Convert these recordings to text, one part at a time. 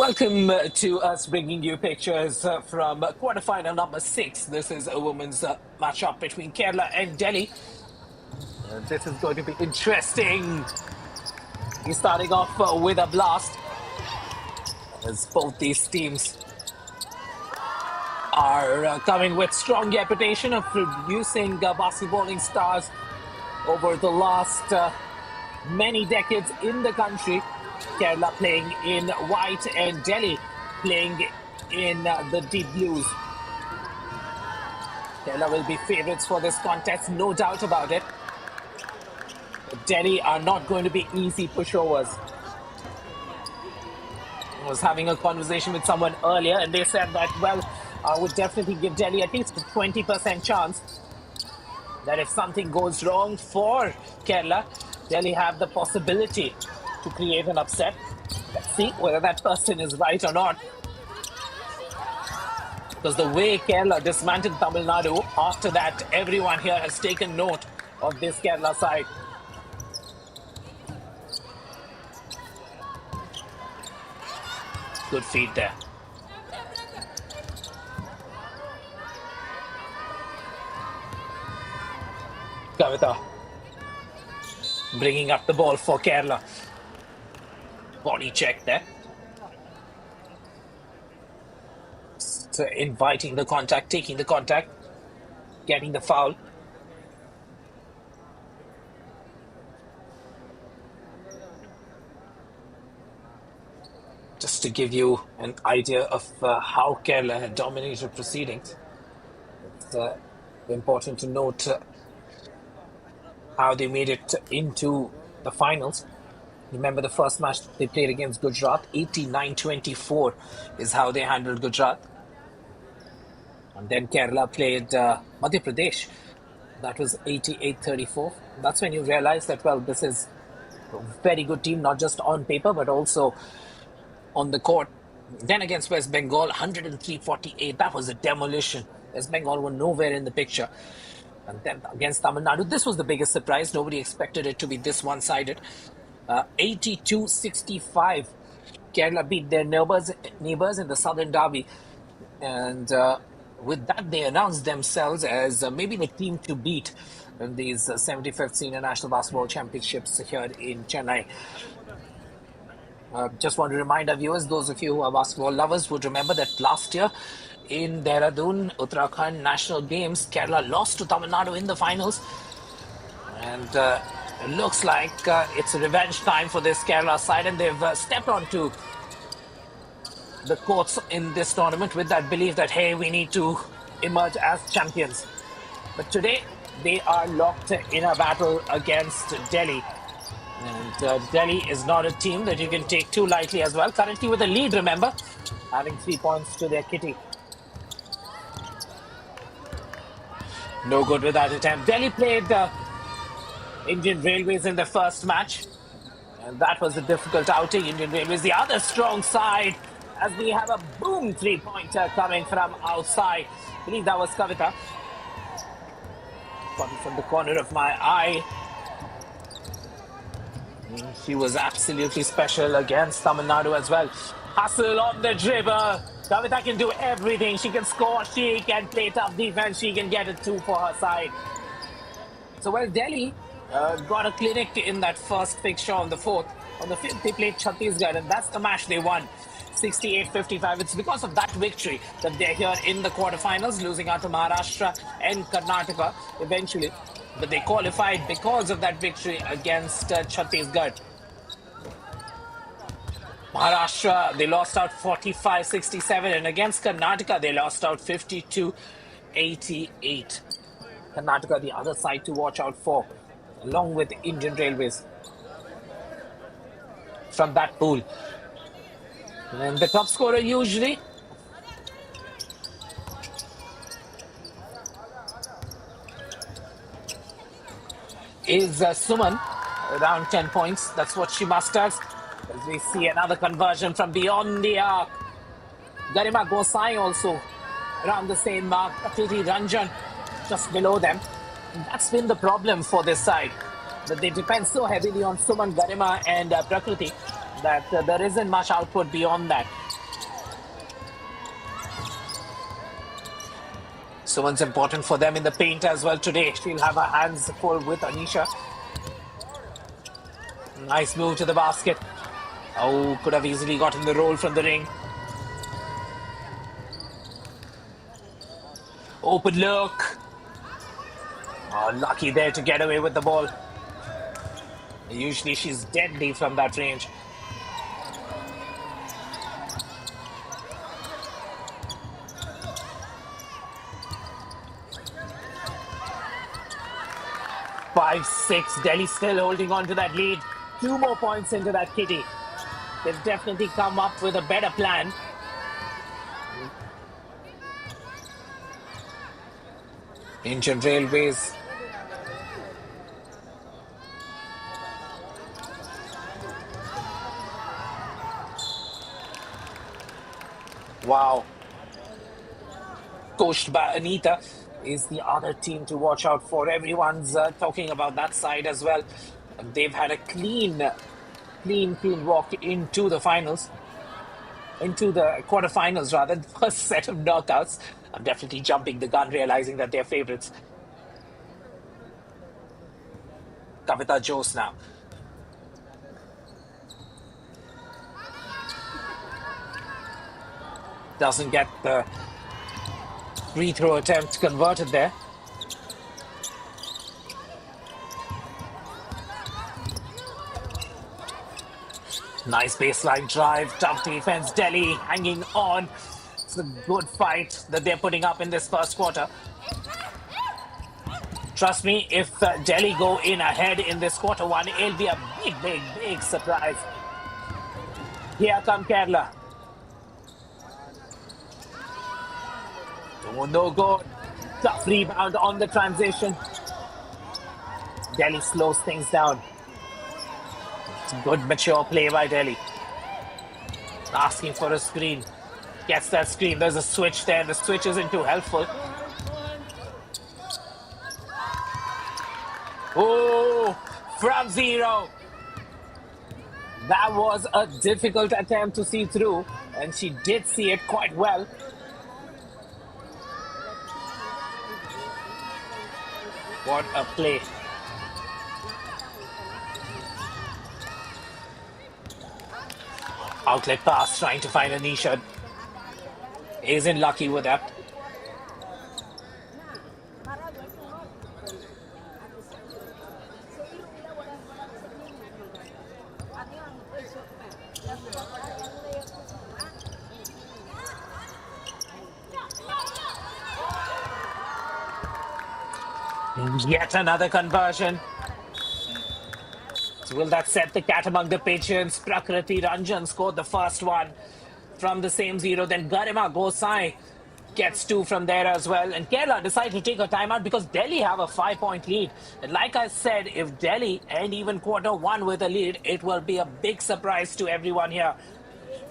Welcome to us bringing you pictures from quarterfinal number 6. This is a women's matchup between Kerala and Delhi. This is going to be interesting. He's starting off with a blast, as both these teams are coming with strong reputation of producing basketballing stars over the last many decades in the country. Kerala playing in white and Delhi playing in the deep blues. Kerala will be favourites for this contest, no doubt about it. But Delhi are not going to be easy pushovers. I was having a conversation with someone earlier and they said that, well, I would definitely give Delhi at least a 20% chance that if something goes wrong for Kerala, Delhi have the possibility to create an upset. Let's see whether that person is right or not. Because the way Kerala dismantled Tamil Nadu, after that, everyone here has taken note of this Kerala side. Good feed there. Kavita bringing up the ball for Kerala. Body check there. So inviting the contact, taking the contact, getting the foul. Just to give you an idea of how Kerala had dominated proceedings, it's important to note how they made it into the finals. Remember the first match they played against Gujarat, 89-24 is how they handled Gujarat. And then Kerala played Madhya Pradesh. That was 88-34. That's when you realize that, well, this is a very good team, not just on paper, but also on the court. Then against West Bengal, 103-48. That was a demolition. West Bengal were nowhere in the picture. And then against Tamil Nadu, this was the biggest surprise. Nobody expected it to be this one-sided. 82-65. Kerala beat their neighbors in the Southern Derby. And with that, they announced themselves as maybe the team to beat in these 75th Senior National Basketball Championships here in Chennai. Just want to remind our viewers, those of you who are basketball lovers would remember that last year in Dehradun, Uttarakhand National Games, Kerala lost to Tamil Nadu in the finals. And it looks like it's a revenge time for this Kerala side, and they've stepped onto the courts in this tournament with that belief that, hey, we need to emerge as champions. But today, they are locked in a battle against Delhi. And Delhi is not a team that you can take too lightly as well. Currently with a lead, remember, having 3 points to their kitty. No good with that attempt. Delhi played Indian Railways in the first match, and that was a difficult outing. Indian Railways, the other strong side, as we have a boom three-pointer coming from outside. I believe that was Kavita. Coming from the corner of my eye. She was absolutely special against Tamil Nadu as well. Hustle on the dribble. Kavita can do everything. She can score, she can play tough defense, she can get a 2 for her side. So, well, Delhi got a clinic in that first fixture on the 4th. On the 5th, they played Chhattisgarh, and that's the match they won, 68-55. It's because of that victory that they're here in the quarterfinals, losing out to Maharashtra and Karnataka eventually. But they qualified because of that victory against Chhattisgarh. Maharashtra, they lost out 45-67, and against Karnataka, they lost out 52-88. Karnataka, the other side to watch out for, along with Indian Railways from that pool. And the top scorer usually is Suman, around 10 points. That's what she musters. As we see another conversion from beyond the arc. Garima Gosai also around the same mark. Prakriti Ranjan just below them. And that's been the problem for this side, that they depend so heavily on Suman, Garima and Prakriti that there isn't much output beyond that. Someone's important for them in the paint as well today. She'll have her hands full with Anisha. Nice move to the basket. Oh, could have easily gotten the roll from the ring. Open look. Oh, lucky there to get away with the ball. Usually she's deadly from that range. Five, 6. Delhi still holding on to that lead. 2 more points into that kitty. They've definitely come up with a better plan. Indian Railways. Wow. Coached by Anita is the other team to watch out for. Everyone's talking about that side as well. And they've had a clean walk into the finals, into the quarterfinals rather, the first set of knockouts. I'm definitely jumping the gun, realizing that they're favorites. Kavita Jose now. Doesn't get the free throw attempt converted there. Nice baseline drive, tough defense. Delhi hanging on. It's a good fight that they're putting up in this first quarter. Trust me, if Delhi go in ahead in this quarter one, it'll be a big surprise. Here come Kerala. Oh, no good. Tough rebound on the transition. Delhi slows things down. It's good mature play by Delhi. Asking for a screen. Gets that screen. There's a switch there. The switch isn't too helpful. Oh, from 0. That was a difficult attempt to see through, and she did see it quite well. What a play. Outlet pass, trying to find Anisha. Isn't lucky with that. Yet another conversion. So will that set the cat among the pigeons? Prakriti Ranjan scored the first one from the same 0. Then Garima Gosai gets 2 from there as well. And Kerala decide to take a timeout because Delhi have a 5-point lead. And like I said, if Delhi end even quarter one with a lead, it will be a big surprise to everyone here.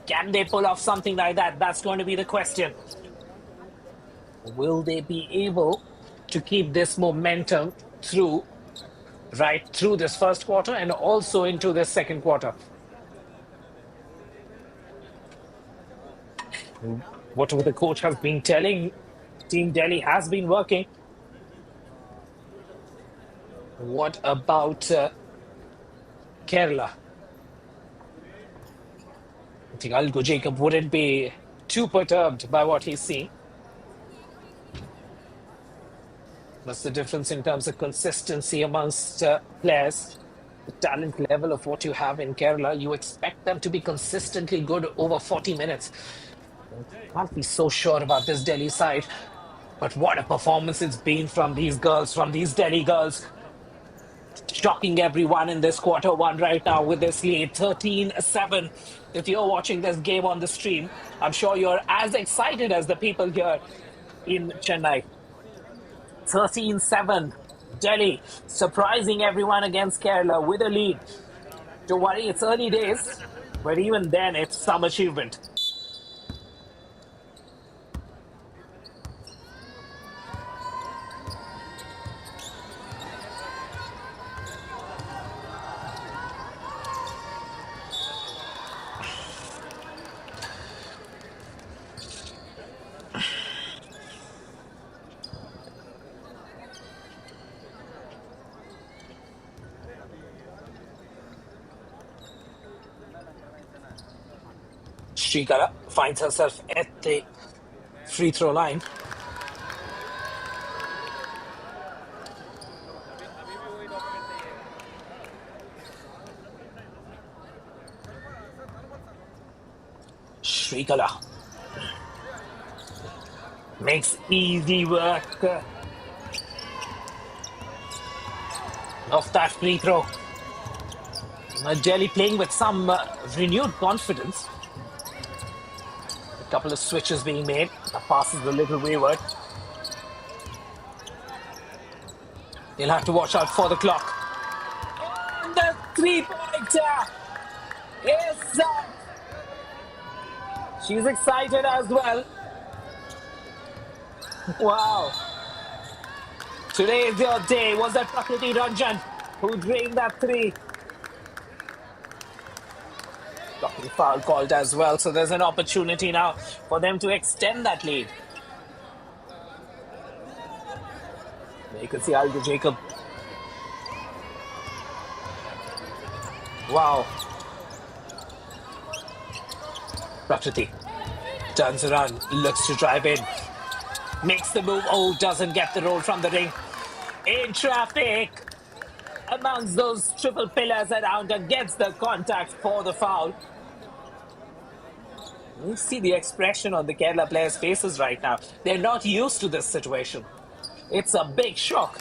Can they pull off something like that? That's going to be the question. Will they be able to keep this momentum right through this first quarter and also into this second quarter? What the coach has been telling Team Delhi has been working. What about Kerala? I think Algo Jacob wouldn't be too perturbed by what he's seeing. What's the difference in terms of consistency amongst players? The talent level of what you have in Kerala, you expect them to be consistently good over 40 minutes. Can't be so sure about this Delhi side. But what a performance it's been from these girls, from these Delhi girls. Shocking everyone in this quarter one right now with this lead, 13-7. If you're watching this game on the stream, I'm sure you're as excited as the people here in Chennai. 13-7. Delhi surprising everyone against Kerala with a lead. Don't worry, it's early days, but even then, it's some achievement. Shrikala finds herself at the free throw line. Shrikala makes easy work of that free throw. Delhi playing with some renewed confidence. A couple of switches being made. The pass is a little wayward. They'll have to watch out for the clock. And the three-pointer is up. She's excited as well. Wow. Today is your day. Was that Prakriti Ranjan who drained that three? Got the foul called as well, so there's an opportunity now for them to extend that lead. You can see Aldo Jacob. Wow. Prakriti turns around, looks to drive in, makes the move. Oh, doesn't get the roll from the ring. In traffic amongst those triple pillars around her, gets the contact for the foul. You see the expression on the Kerala players' faces right now. They're not used to this situation. It's a big shock.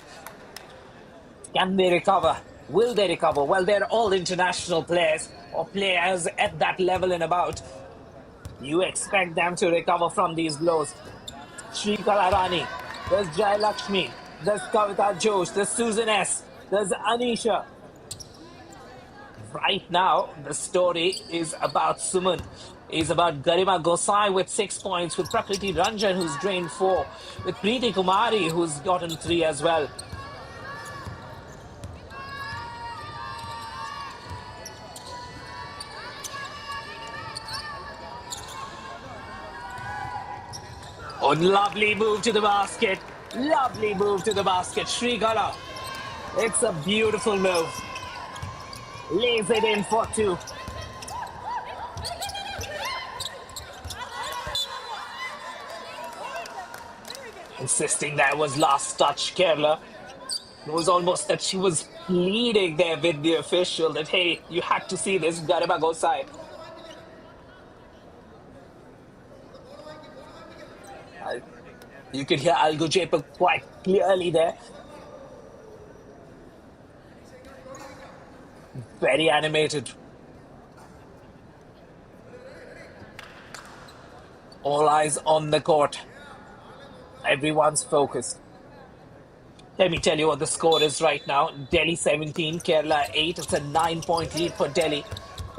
Can they recover? Will they recover? Well, they're all international players or players at that level and about. You expect them to recover from these blows. Shrikala Rani, there's Jai Lakshmi, there's Kavita Josh, there's Susan S, there's Anisha. Right now, the story is about Suman, is about Garima Gosai with 6 points, with Prakriti Ranjan who's drained 4, with Preeti Kumari who's gotten 3 as well. Oh, lovely move to the basket. Lovely move to the basket. Shrikala. It's a beautiful move. Lays it in for 2. Insisting that was last touch, Kerala. It was almost that she was pleading there with the official that, hey, you had to see this, Garima Gosai. You could hear Algo Jaipur quite clearly there. Very animated. All eyes on the court. Everyone's focused. Let me tell you what the score is right now. Delhi 17, Kerala 8. It's a 9-point lead for Delhi.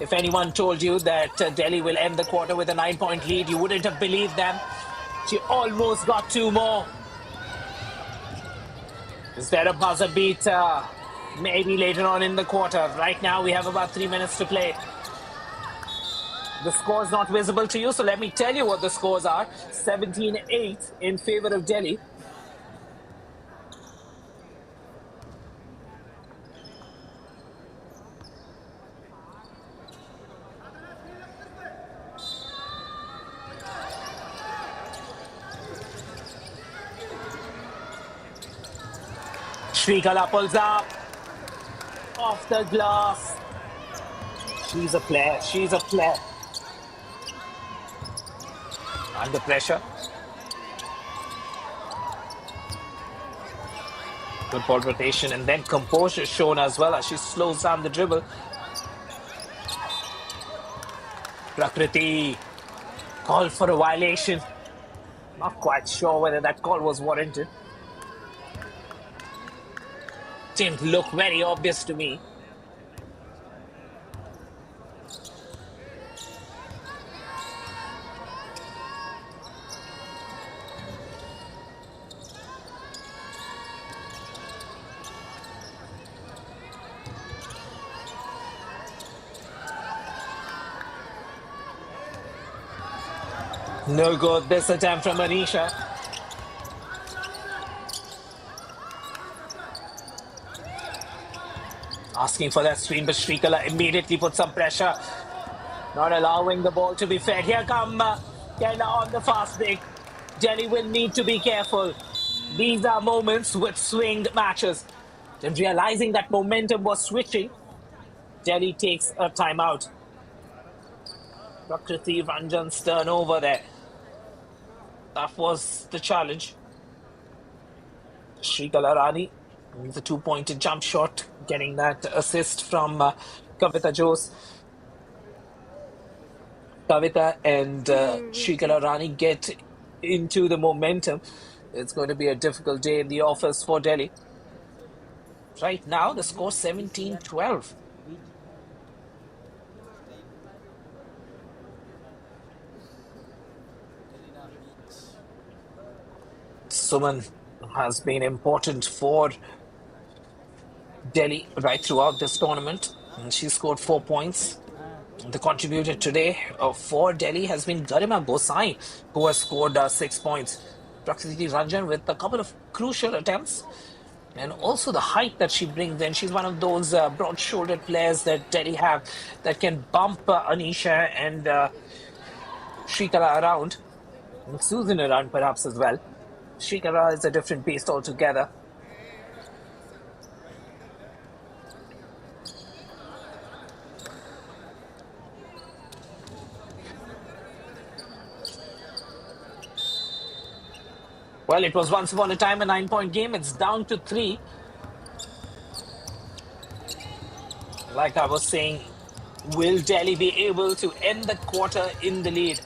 If anyone told you that Delhi will end the quarter with a 9-point lead, you wouldn't have believed them. She almost got 2 more. Is there a buzzer beater? Maybe later on in the quarter. Right now, we have about 3 minutes to play. The score is not visible to you, so let me tell you what the scores are. 17-8 in favor of Delhi. Shrikala pulls up. Off the glass. She's a player. She's a player. Under pressure. Good ball rotation and then composure shown as well as she slows down the dribble. Prakriti called for a violation. Not quite sure whether that call was warranted. Didn't look very obvious to me. No good this attempt from Anisha. Asking for that screen, but Shrikala immediately put some pressure. not allowing the ball to be fed. Here come Kerala on the fast break. Delhi will need to be careful. These are moments with swinged matches. And realizing that momentum was switching, Delhi takes a timeout. Prakriti Ranjan's turnover there. That was the challenge. Shrikala Rani with a two-pointed jump shot, getting that assist from Kavita Jose. Kavita and Shrikala Rani get into the momentum. It's going to be a difficult day in the office for Delhi. Right now, the score 17-12. Suman has been important for Delhi right throughout this tournament. And she scored 4 points. The contributor today for Delhi has been Garima Gosai, who has scored 6 points. Prakriti Ranjan with a couple of crucial attempts. And also the height that she brings in. She's one of those broad-shouldered players that Delhi have that can bump Anisha and Shrikala around. And Susan around perhaps as well. Shrikala is a different beast altogether. Well, it was once upon a time a 9-point game. It's down to 3. Like I was saying, will Delhi be able to end the quarter in the lead?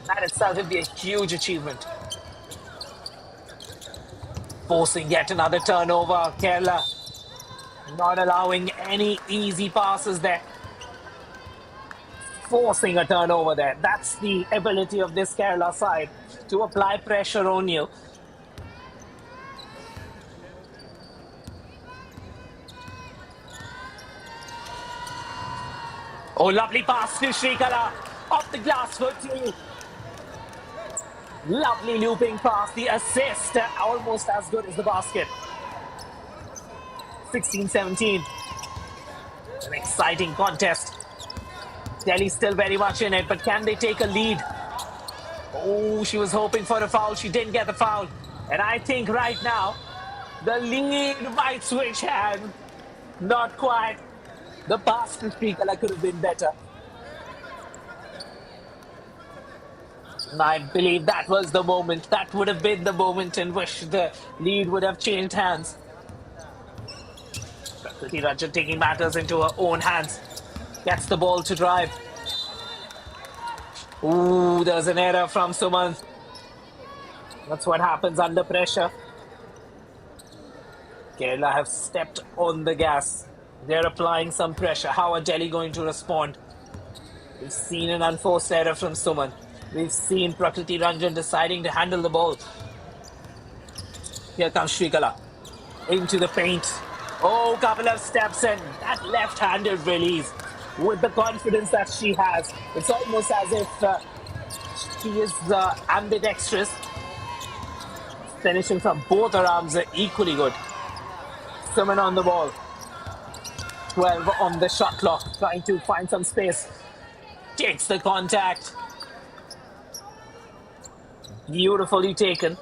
That itself would be a huge achievement. Forcing yet another turnover. Kerala not allowing any easy passes there. Forcing a turnover there. That's the ability of this Kerala side to apply pressure on you. Oh, lovely pass to Shrikala. Off the glass for 2. Lovely looping pass. The assist almost as good as the basket. 16-17. An exciting contest. Delhi still very much in it, but can they take a lead? Oh, she was hoping for a foul. She didn't get the foul. And I think right now, the lead might switch hands. Not quite. The pass to Shrikala could have been better. And I believe that was the moment. That would have been the moment in which the lead would have changed hands. Prakriti Ranjan taking matters into her own hands. Gets the ball to drive. Ooh, there's an error from Suman. That's what happens under pressure. Kerala have stepped on the gas. They're applying some pressure. How are Delhi going to respond? We've seen an unforced error from Suman. We've seen Prakriti Ranjan deciding to handle the ball. Here comes Shrikala. Into the paint. Oh, couple of steps in. That left-handed release. With the confidence that she has. It's almost as if she is ambidextrous. Finishing from both her arms are equally good. Suman on the ball. 12 on the shot clock. Trying to find some space. Takes the contact. Beautifully taken.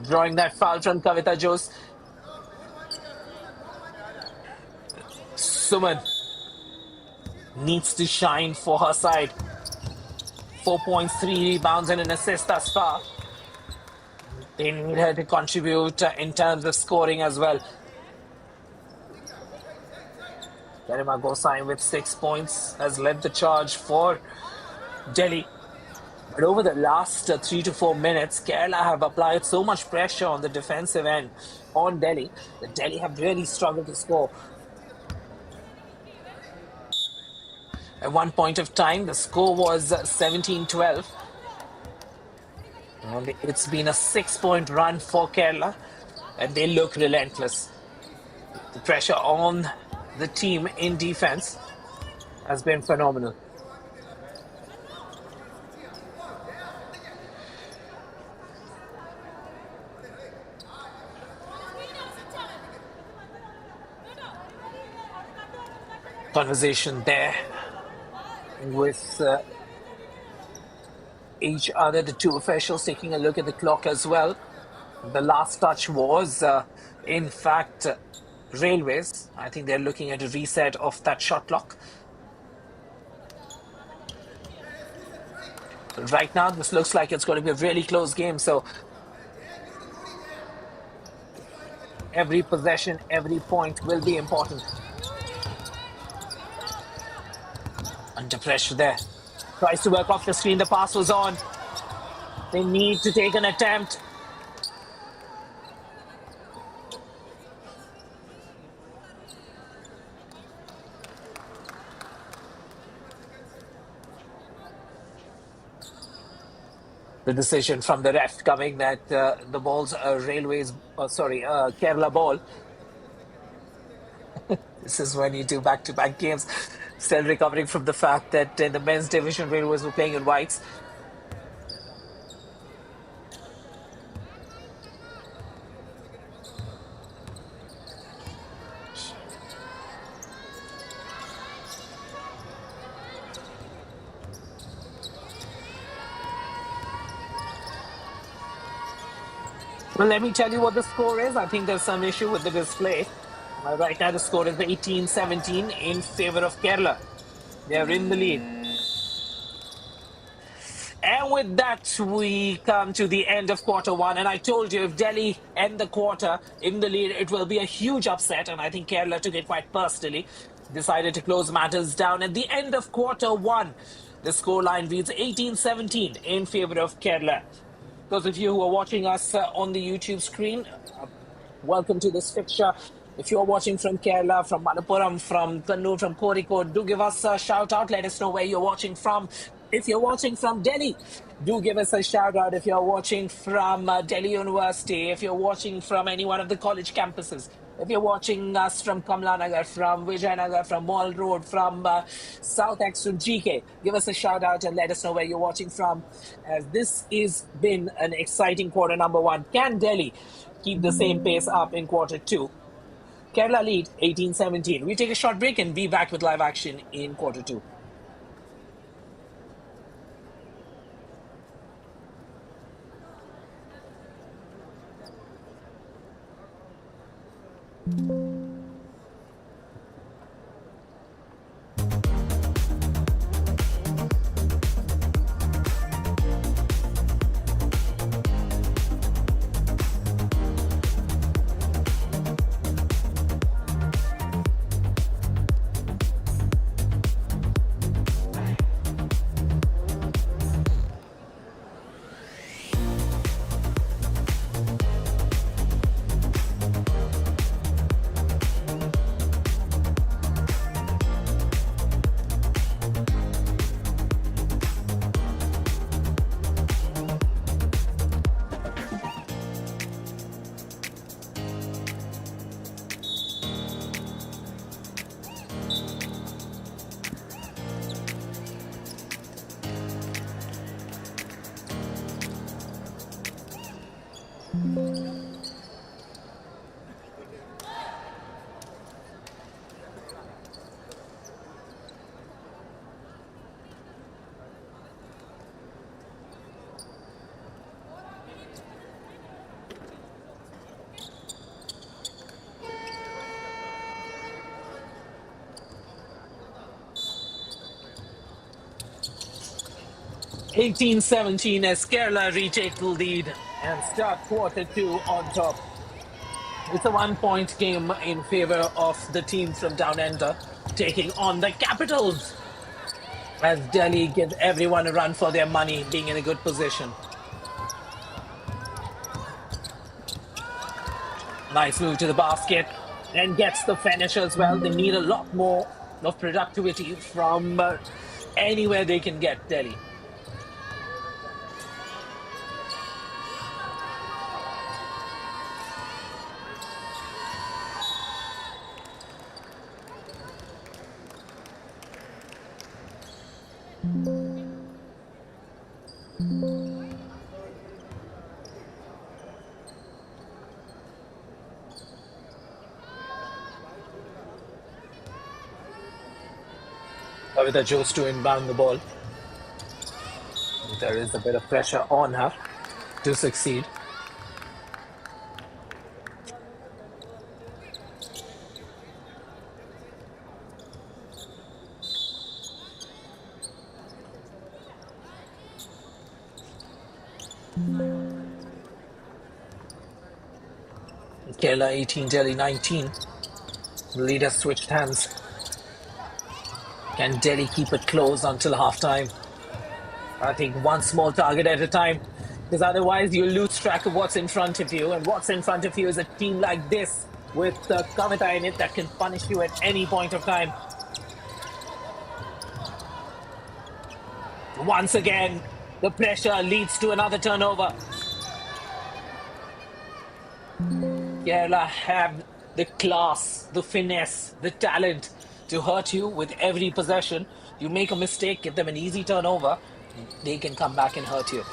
Drawing that foul from Kavita Jose. Suman needs to shine for her side. 4 points, 3 rebounds, and an assist thus far. They need her to contribute in terms of scoring as well. Garima Gosai with 6 points has led the charge for Delhi. But over the last 3 to 4 minutes, Kerala have applied so much pressure on the defensive end on Delhi that Delhi have really struggled to score. At one point of time, the score was 17-12. And it's been a 6-point run for Kerala, and they look relentless. The pressure on the team in defense has been phenomenal. Conversation there with each other, the two officials taking a look at the clock as well. The last touch was, in fact, Railways. I think they're looking at a reset of that shot clock. Right now, this looks like it's going to be a really close game. So every possession, every point will be important. Under pressure there. Tries to work off the screen. The pass was on. They need to take an attempt. The decision from the ref coming that the ball's Kerala ball. This is when you do back-to-back games. Still recovering from the fact that in the men's division, Railways were playing in whites. Well, let me tell you what the score is. I think there's some issue with the display. Right now, the score is 18-17 in favor of Kerala. They're in the lead. And with that, we come to the end of quarter one. And I told you, if Delhi end the quarter in the lead, it will be a huge upset. And I think Kerala took it quite personally, decided to close matters down. At the end of quarter one, the scoreline reads 18-17 in favor of Kerala. Those of you who are watching us on the YouTube screen, welcome to this fixture. If you're watching from Kerala, from Malappuram, from Kannur, from Kozhikode, do give us a shout out. Let us know where you're watching from. If you're watching from Delhi, do give us a shout out. If you're watching from Delhi University, if you're watching from any one of the college campuses, if you're watching us from Kamla Nagar, from Vijayanagar, from Mall Road, from South Exton GK, give us a shout out and let us know where you're watching from. As this has been an exciting quarter number one. Can Delhi keep the same pace up in quarter two? Kerala lead 18-17. We take a short break and be back with live action in quarter two. (18-17) as Kerala retake the lead and start quarter two on top. It's a 1-point game in favor of the team from Down Under, taking on the Capitals. As Delhi gives everyone a run for their money, being in a good position. Nice move to the basket and gets the finish as well. They need a lot more of productivity from anywhere they can get, Delhi. Kavita chose to inbound the ball. There is a bit of pressure on her to succeed. Kerala 18, Delhi 19. The lead has switched hands. Can Delhi keep it close until halftime? I think one small target at a time, because otherwise you lose track of what's in front of you. And what's in front of you is a team like this with Kavita in it that can punish you at any point of time. Once again, the pressure leads to another turnover. Kerala have the class, the finesse, the talent to hurt you with every possession. You make a mistake, give them an easy turnover, they can come back and hurt you.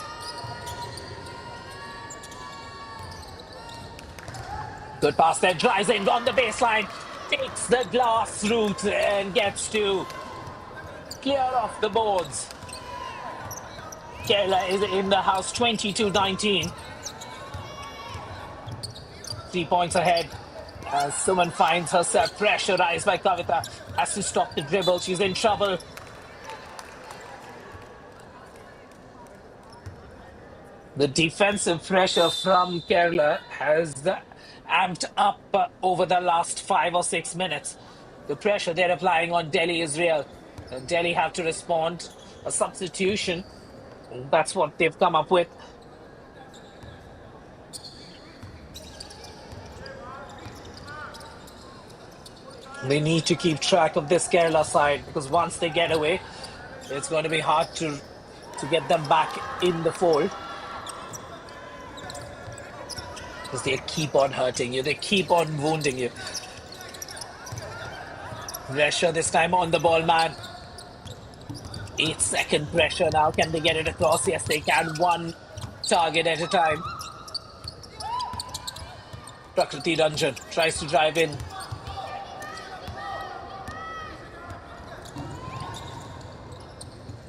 Good pass there, drives in on the baseline, takes the glass route and gets to clear off the boards. Kerala is in the house 22-19. 3 points ahead. As Suman finds herself pressurized by Kavita, has to stop the dribble. She's in trouble. The defensive pressure from Kerala has amped up over the last 5 or 6 minutes. The pressure they're applying on Delhi is real. And Delhi have to respond. A substitution. That's what they've come up with. They need to keep track of this Kerala side, because once they get away, it's going to be hard to get them back in the fold. Because they keep on hurting you, they keep on wounding you. Pressure this time on the ball, man. 8-second pressure now. Can they get it across? Yes, they can. One target at a time. Prakriti Ranjan tries to drive in.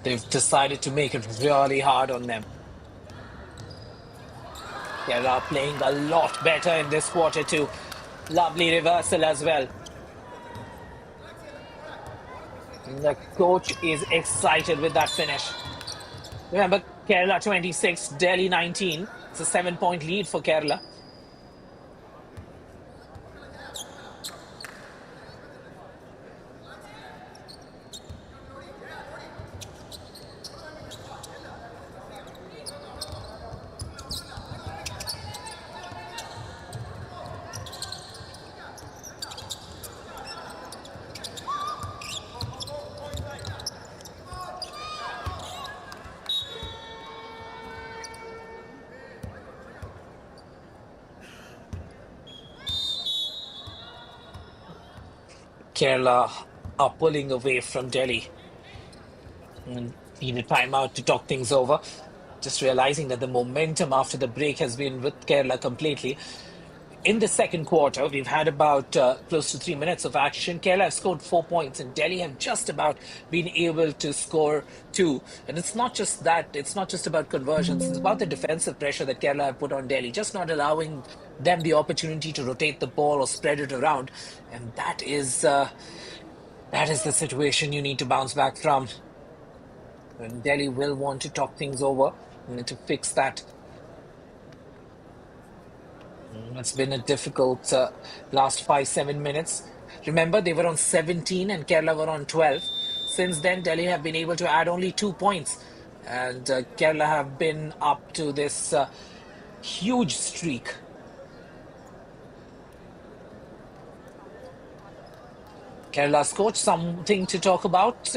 They've decided to make it really hard on them. Kerala playing a lot better in this quarter too. Lovely reversal as well. The coach is excited with that finish. Remember, Kerala 26, Delhi 19. It's a 7-point lead for Kerala. Kerala are pulling away from Delhi and need a timeout to talk things over. Just realizing that the momentum after the break has been with Kerala completely. In the second quarter, we've had about close to 3 minutes of action. Kerala have scored 4 points, and Delhi have just about been able to score 2. And it's not just that, it's not just about conversions, it's about the defensive pressure that Kerala have put on Delhi, just not allowing them the opportunity to rotate the ball or spread it around. And that is the situation you need to bounce back from. And Delhi will want to talk things over and to fix that. It's been a difficult last 5-7 minutes. Remember, they were on 17 and Kerala were on 12. Since then, Delhi have been able to add only 2 points. And Kerala have been up to this huge streak. Kerala's coach, something to talk about,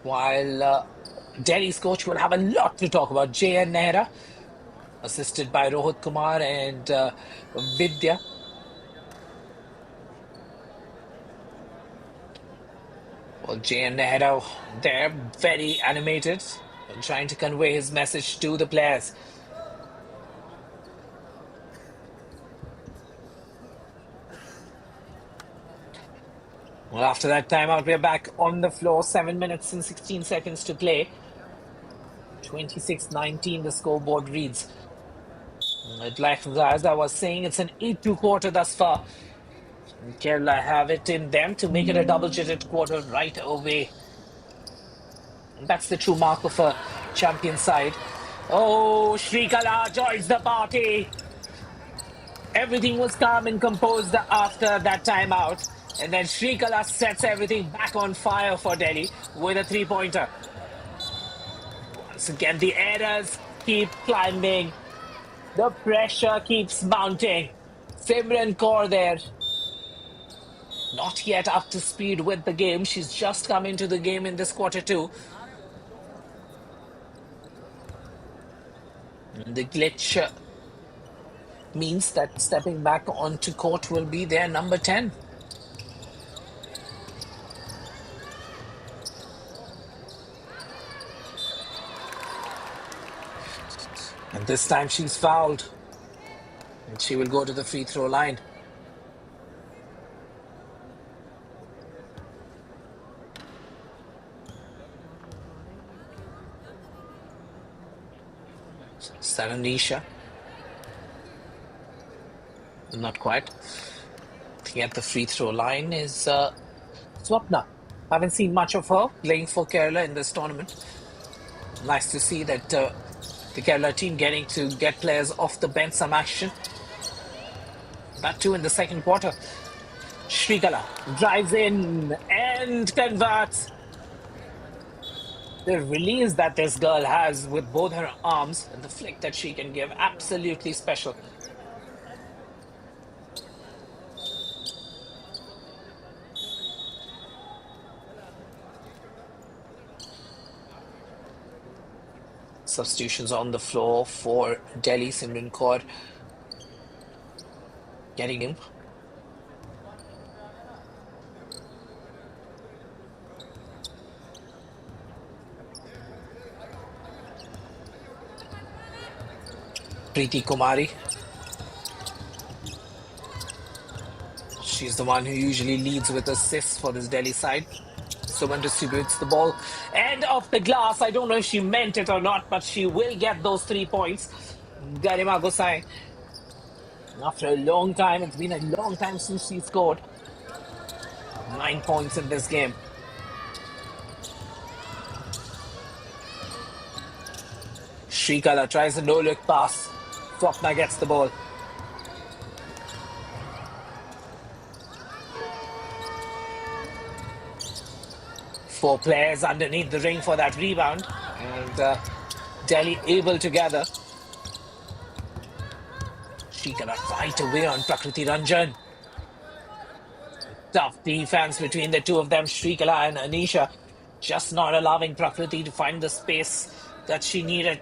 while Delhi's coach will have a lot to talk about. J.N. Nehra, assisted by Rohit Kumar and Vidya. Well, J.N. Nehra, they're very animated and trying to convey his message to the players. Well, after that timeout, we're back on the floor. 7 minutes and 16 seconds to play. 26-19, the scoreboard reads. Like as I was saying, it's an 8-2 quarter thus far. And Kerala have it in them to make it a double-digit quarter right away. And that's the true mark of a champion side. Oh, Shrikala joins the party. Everything was calm and composed after that timeout. And then Shrikala sets everything back on fire for Delhi with a three-pointer. Once again, the errors keep climbing. The pressure keeps mounting. Simran Kaur there. Not yet up to speed with the game. She's just come into the game in this quarter too. The glitch means that stepping back onto court will be their number 10. And this time she's fouled. And she will go to the free throw line. Saranisha. Not quite. At the free throw line is Swapna. Haven't seen much of her playing for Kerala in this tournament. Nice to see that the Kerala team getting to get players off the bench some action. That too in the second quarter. Shrikala drives in and converts. The release that this girl has with both her arms and the flick that she can give, absolutely special. Substitutions on the floor for Delhi. Simran Kaur getting him. Preeti Kumari. She's the one who usually leads with assists for this Delhi side. Suman distributes the ball. End of the glass. I don't know if she meant it or not, but she will get those 3 points. Garima Gosai. After a long time, it's been a long time since she scored. 9 points in this game. Shrikala tries a no-look pass. Swapna gets the ball. Four players underneath the ring for that rebound. And Delhi able to gather. Shrikala right away on Prakriti Ranjan. Tough defense between the two of them, Shrikala and Anisha. Just not allowing Prakriti to find the space that she needed.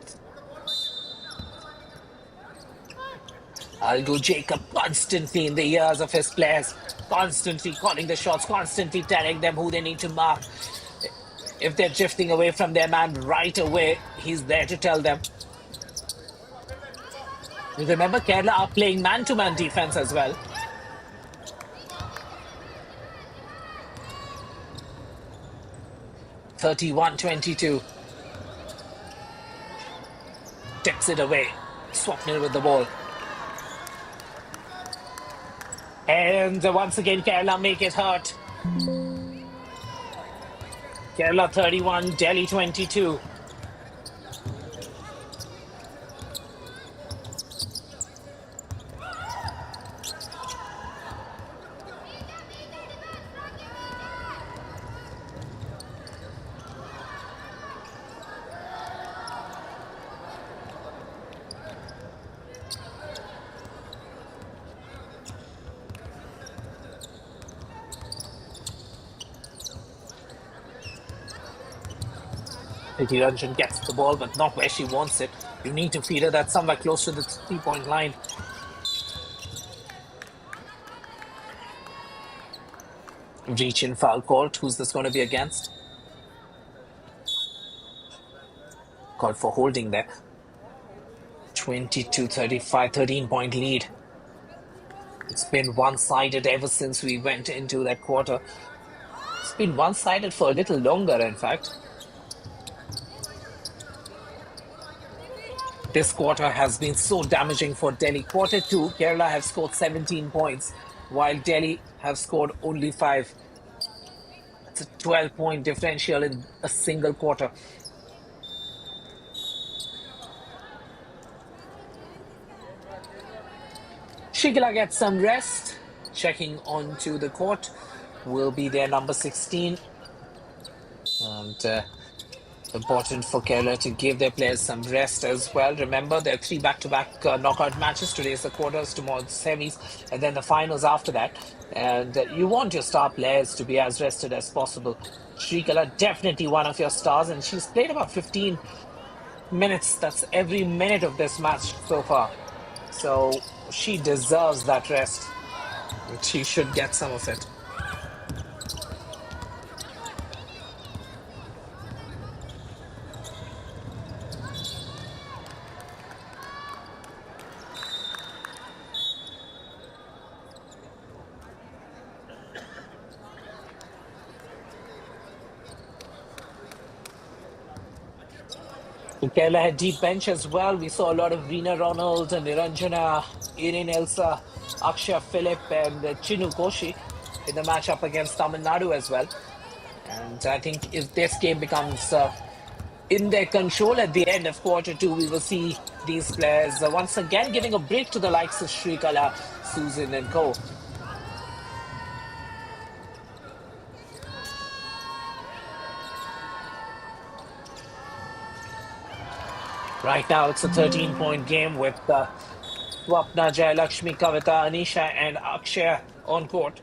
Algo Jacob constantly in the ears of his players, constantly calling the shots, constantly telling them who they need to mark. If they're drifting away from their man right away, he's there to tell them. You remember Kerala are playing man-to-man defense as well. (31-22). Tips it away. Swapnil with the ball. And once again, Kerala make it hurt. Kerala 31, Delhi 22. Preeti Ranjan gets the ball, but not where she wants it. You need to feed her that somewhere close to the 3-point line. Reach in foul called. Who's this going to be against? Called for holding there. 22-35, 13-point lead. It's been one-sided ever since we went into that quarter. been one-sided for a little longer, in fact. This quarter has been so damaging for Delhi. Quarter two, Kerala have scored 17 points, while Delhi have scored only 5. That's a 12-point differential in a single quarter. Shikila gets some rest. Checking onto the court will be their number 16. And important for Kerala to give their players some rest as well. Remember, there are 3 back-to-back knockout matches. Today is the quarters, tomorrow the semis, and then the finals after that. And you want your star players to be as rested as possible. Shrikala, definitely one of your stars, and she's played about 15 minutes. That's every minute of this match so far. So she deserves that rest. She should get some of it. Kerala had deep bench as well. We saw a lot of Veena Ronald, Niranjana, Irene Elsa, Akshay Philip, and Chinu Koshi in the matchup against Tamil Nadu as well. And I think if this game becomes in their control at the end of quarter two, we will see these players once again giving a break to the likes of Shrikala, Susan, and co. Right now, it's a 13-point game with Swapna, Jayalakshmi, Kavita, Anisha, and Akshay on court.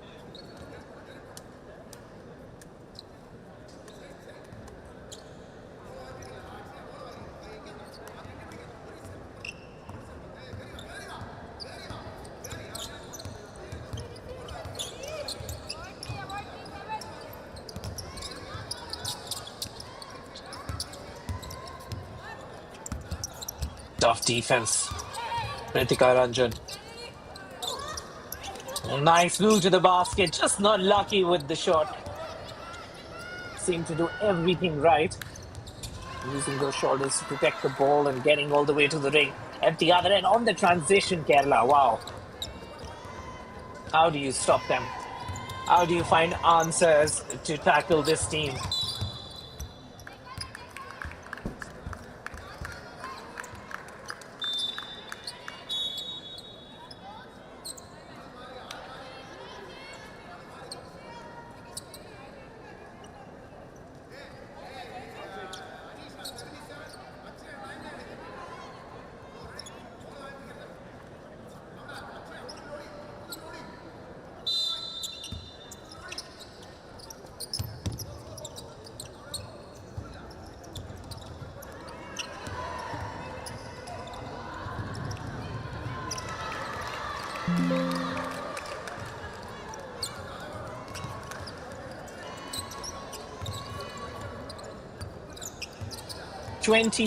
Tough defense. Ritika Ranjan. Nice move to the basket. Just not lucky with the shot. Seemed to do everything right. Using those shoulders to protect the ball and getting all the way to the ring. At the other end, on the transition, Kerala. Wow. How do you stop them? How do you find answers to tackle this team?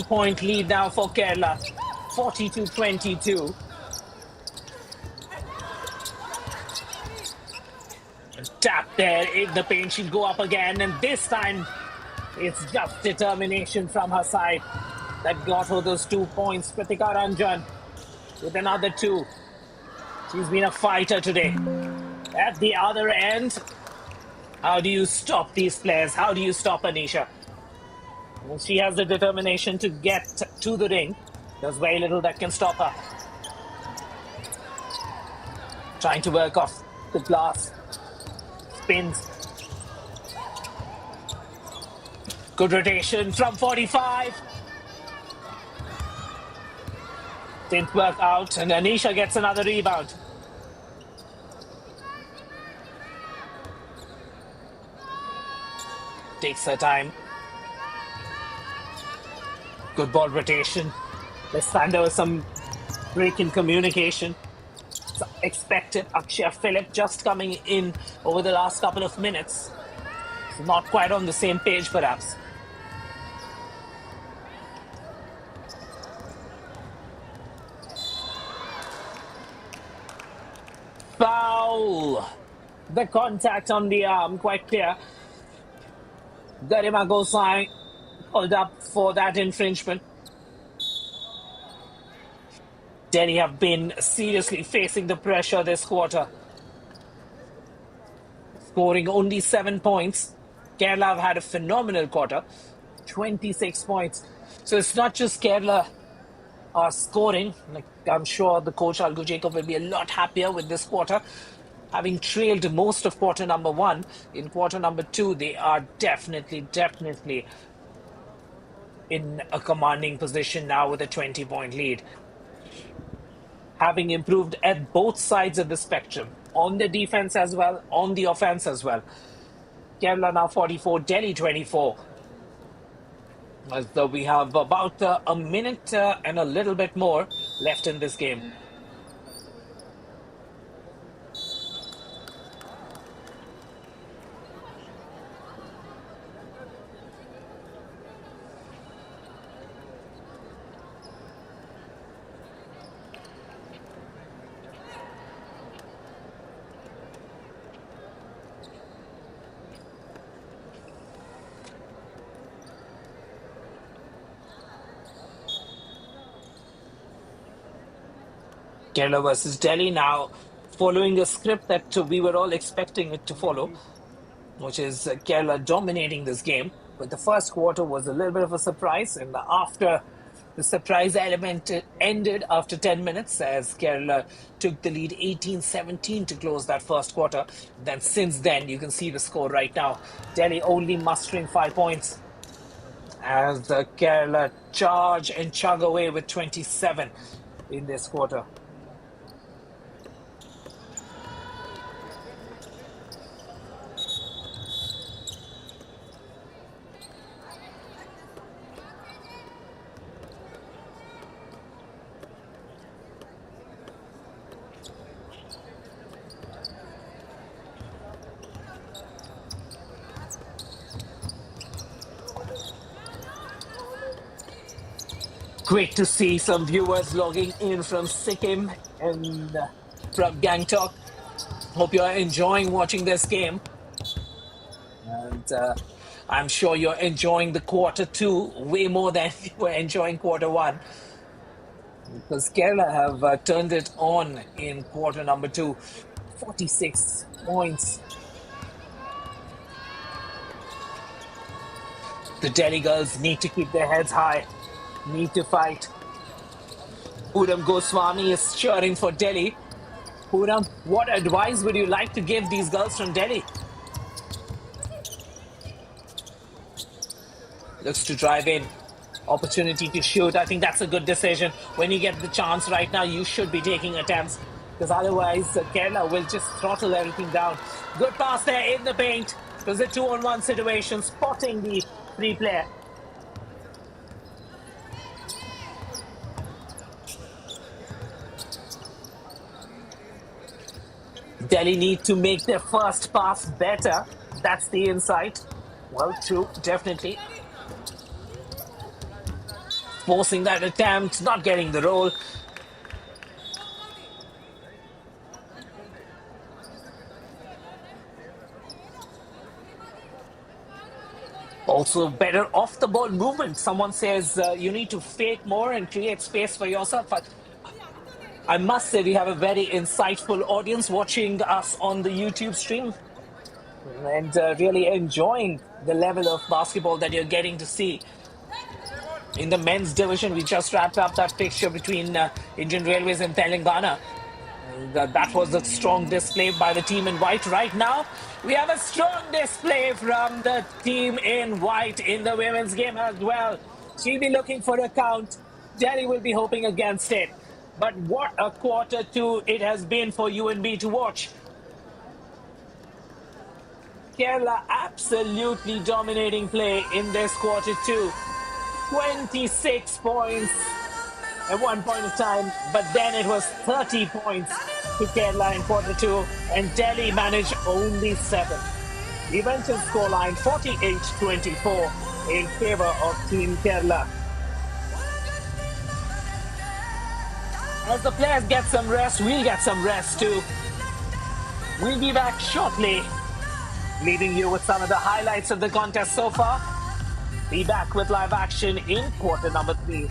Point lead now for Kerala, 40-22. Tap there in the paint, she'll go up again, and this time it's just determination from her side that got her those 2 points. Kritika Ranjan with another 2. She's been a fighter today. At the other end, how do you stop these players? How do you stop Anisha? Well, she has the determination to get to the ring. There's very little that can stop her. Trying to work off the glass. Spins. Good rotation from 45. Didn't work out, and Anisha gets another rebound. Takes her time. Good ball rotation. Let's find there was some break in communication. So expected Akshay Philip just coming in over the last couple of minutes. So not quite on the same page, perhaps. Foul! The contact on the arm, quite clear. Garima Gosai pulled up for that infringement. Delhi have been seriously facing the pressure this quarter, scoring only 7 points. Kerala have had a phenomenal quarter, 26 points. So it's not just Kerala are scoring. Like, I'm sure the coach Algu Jacob will be a lot happier with this quarter. Having trailed most of quarter number one, in quarter number two, they are definitely in a commanding position now with a 20-point lead. Having improved at both sides of the spectrum, on the defense as well, on the offense as well. Kerala now 44, Delhi 24. As though we have about a minute and a little bit more left in this game. Kerala versus Delhi now, following a script that we were all expecting it to follow, which is Kerala dominating this game. But the first quarter was a little bit of a surprise, and after the surprise element ended after 10 minutes as Kerala took the lead 18-17 to close that first quarter. Then since then, you can see the score right now. Delhi only mustering 5 points as the Kerala charge and chug away with 27 in this quarter. Great to see some viewers logging in from Sikkim and from Gangtok. Hope you are enjoying watching this game. And I'm sure you're enjoying the quarter two way more than you were enjoying quarter one. Because Kerala have turned it on in quarter number two. 46 points. The Delhi girls need to keep their heads high. Need to fight. Poonam Goswami is cheering for Delhi. Poonam, what advice would you like to give these girls from Delhi? Looks to drive in. Opportunity to shoot. I think that's a good decision. When you get the chance right now, you should be taking attempts. Because otherwise, Kerala will just throttle everything down. Good pass there in the paint. It was a 2-on-1 situation, spotting the free player. Delhi need to make their first pass better. That's the insight. Well, true, definitely. Forcing that attempt, not getting the roll. Also, better off-the-ball movement. Someone says you need to fake more and create space for yourself. I must say we have a very insightful audience watching us on the YouTube stream and really enjoying the level of basketball that you're getting to see. In the men's division, we just wrapped up that fixture between Indian Railways and Telangana. And, that was a strong display by the team in white. Right now, we have a strong display from the team in white in the women's game as well. She'll be looking for a count. Delhi will be hoping against it. But what a quarter two it has been for UNB to watch. Kerala absolutely dominating play in this quarter two. 26 points at one point of time, but then it was 30 points to Kerala in quarter two, and Delhi managed only 7. The eventual scoreline 48-24 in favor of Team Kerala. As the players get some rest, we'll get some rest too. We'll be back shortly leaving you with some of the highlights of the contest so far. Be back with live action in quarter number 3.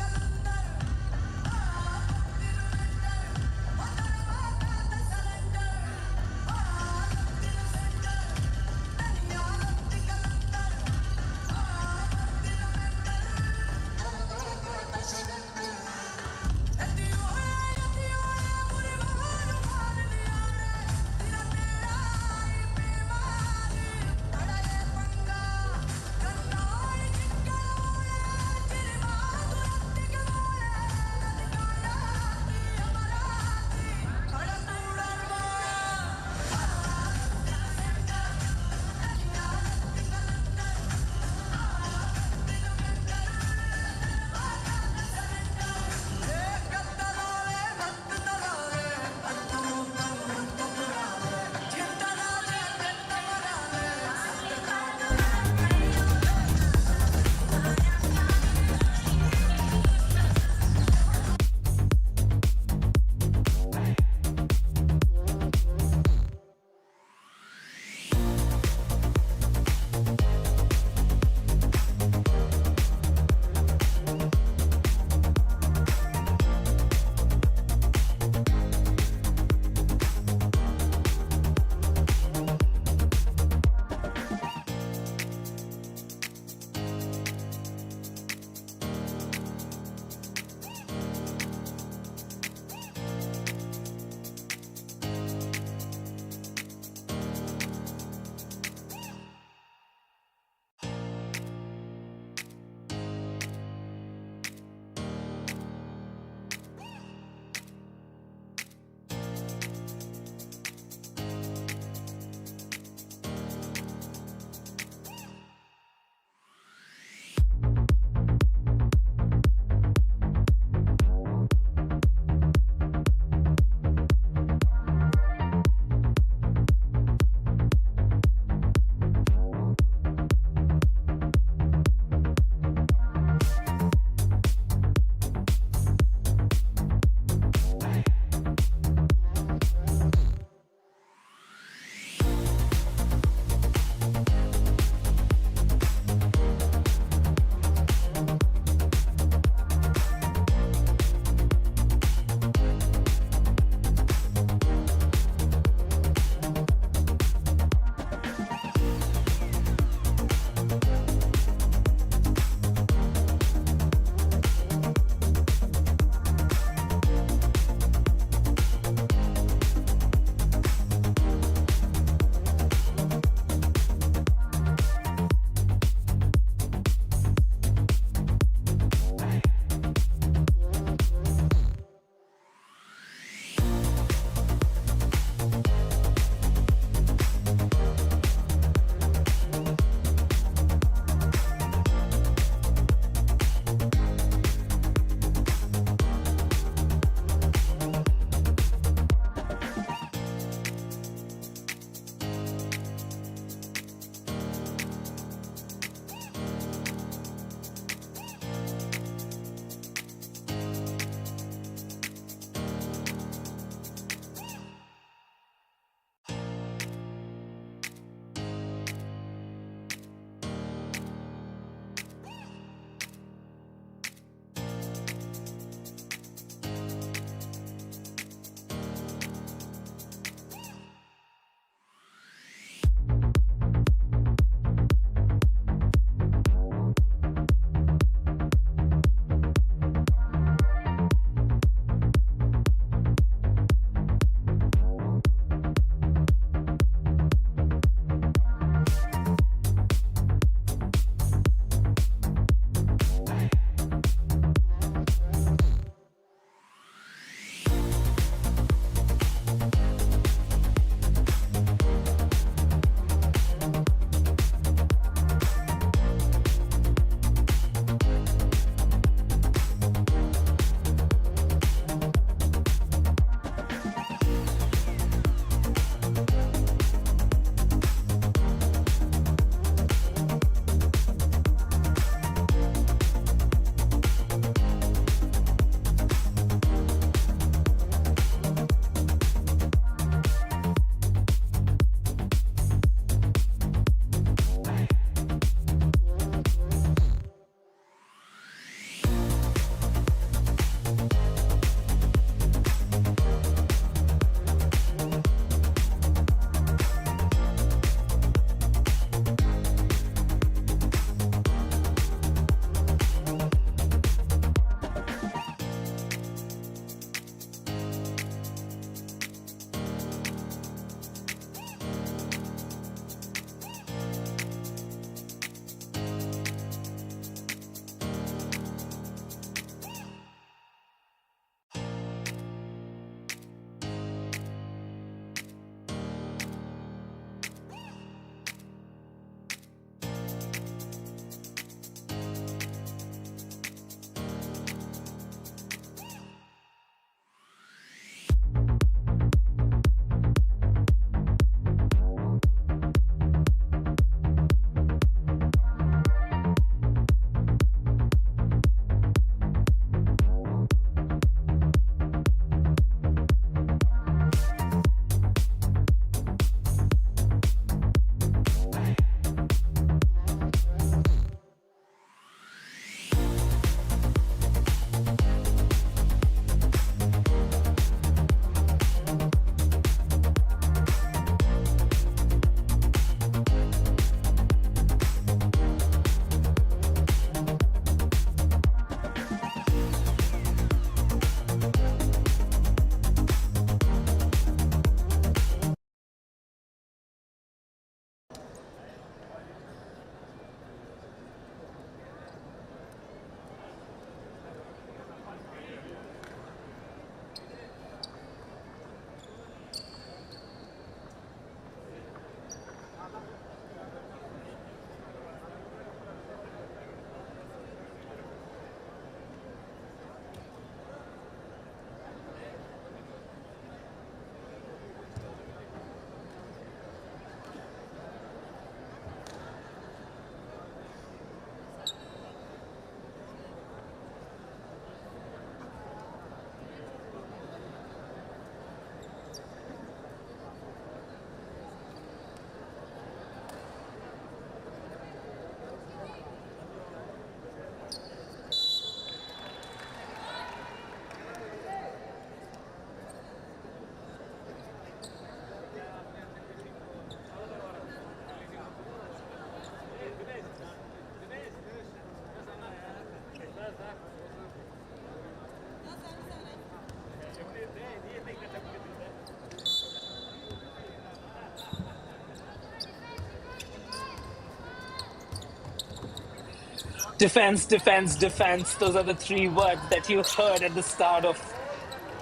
Defense, defense, defense. Those are the three words that you heard at the start of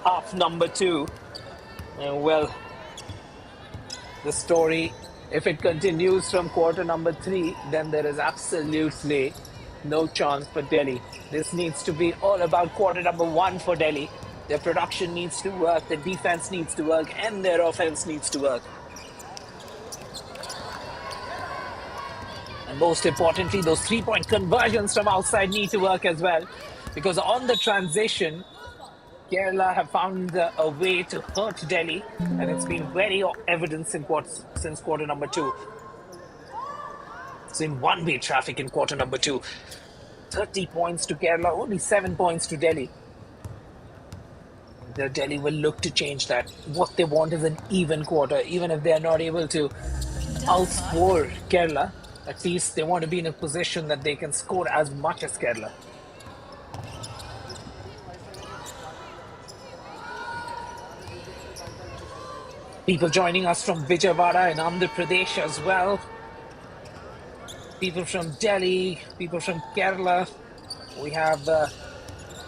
half number two. And well, the story, if it continues from quarter number three, then there is absolutely no chance for Delhi. This needs to be all about quarter number one for Delhi. Their production needs to work, their defense needs to work, and their offense needs to work. And most importantly, those 3-point conversions from outside need to work as well. Because on the transition, Kerala have found a way to hurt Delhi, and it's been very evident since quarter number two. It's in one-way traffic in quarter number two. 30 points to Kerala, only 7 points to Delhi. The Delhi will look to change that. What they want is an even quarter, even if they are not able to outscore Kerala. At least they want to be in a position that they can score as much as Kerala. People joining us from Vijayawada and Andhra Pradesh as well. People from Delhi, people from Kerala. We have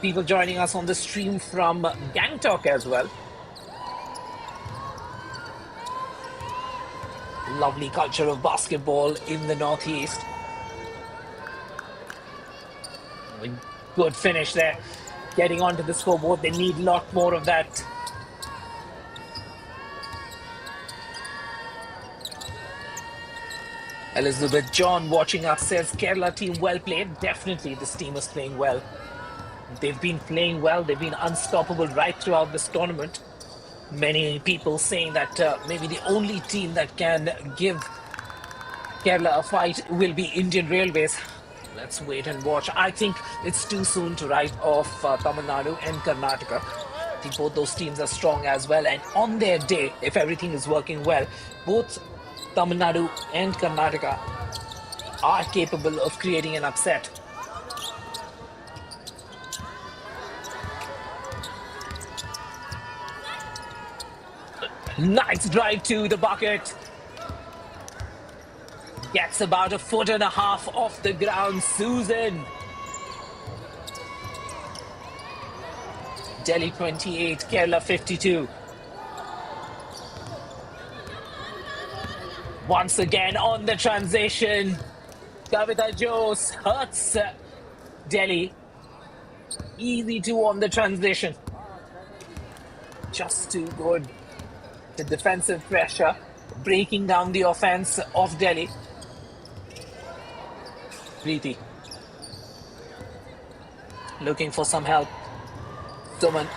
people joining us on the stream from Gangtok as well. Lovely culture of basketball in the Northeast. Good finish there. Getting onto the scoreboard, they need a lot more of that. Elizabeth John watching us says, Kerala team well played. Definitely this team is playing well. They've been playing well. They've been unstoppable right throughout this tournament. Many people saying that maybe the only team that can give Kerala a fight will be Indian Railways. Let's wait and watch. I think it's too soon to write off Tamil Nadu and Karnataka. I think both those teams are strong as well. And on their day, if everything is working well, both Tamil Nadu and Karnataka are capable of creating an upset. Nice drive to the bucket. Gets about 1.5 feet off the ground. Susan. Delhi 28, Kerala 52. Once again on the transition. Kavita Jose hurts Delhi. Easy 2 on the transition. Just too good. The defensive pressure breaking down the offense of Delhi. Preeti looking for some help. Suman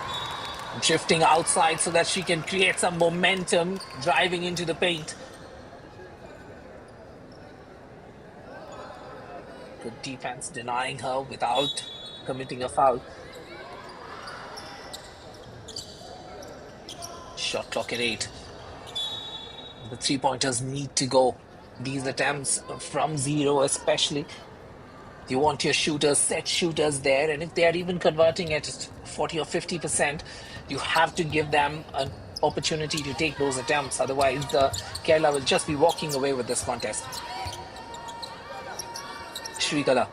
drifting outside so that she can create some momentum, driving into the paint. Good defense denying her without committing a foul. Shot clock at 8. The 3-pointers need to go. These attempts from 0 especially. You want your shooters, set shooters there, and if they are even converting at 40 or 50%, you have to give them an opportunity to take those attempts. Otherwise, Kerala will just be walking away with this contest. Shrikala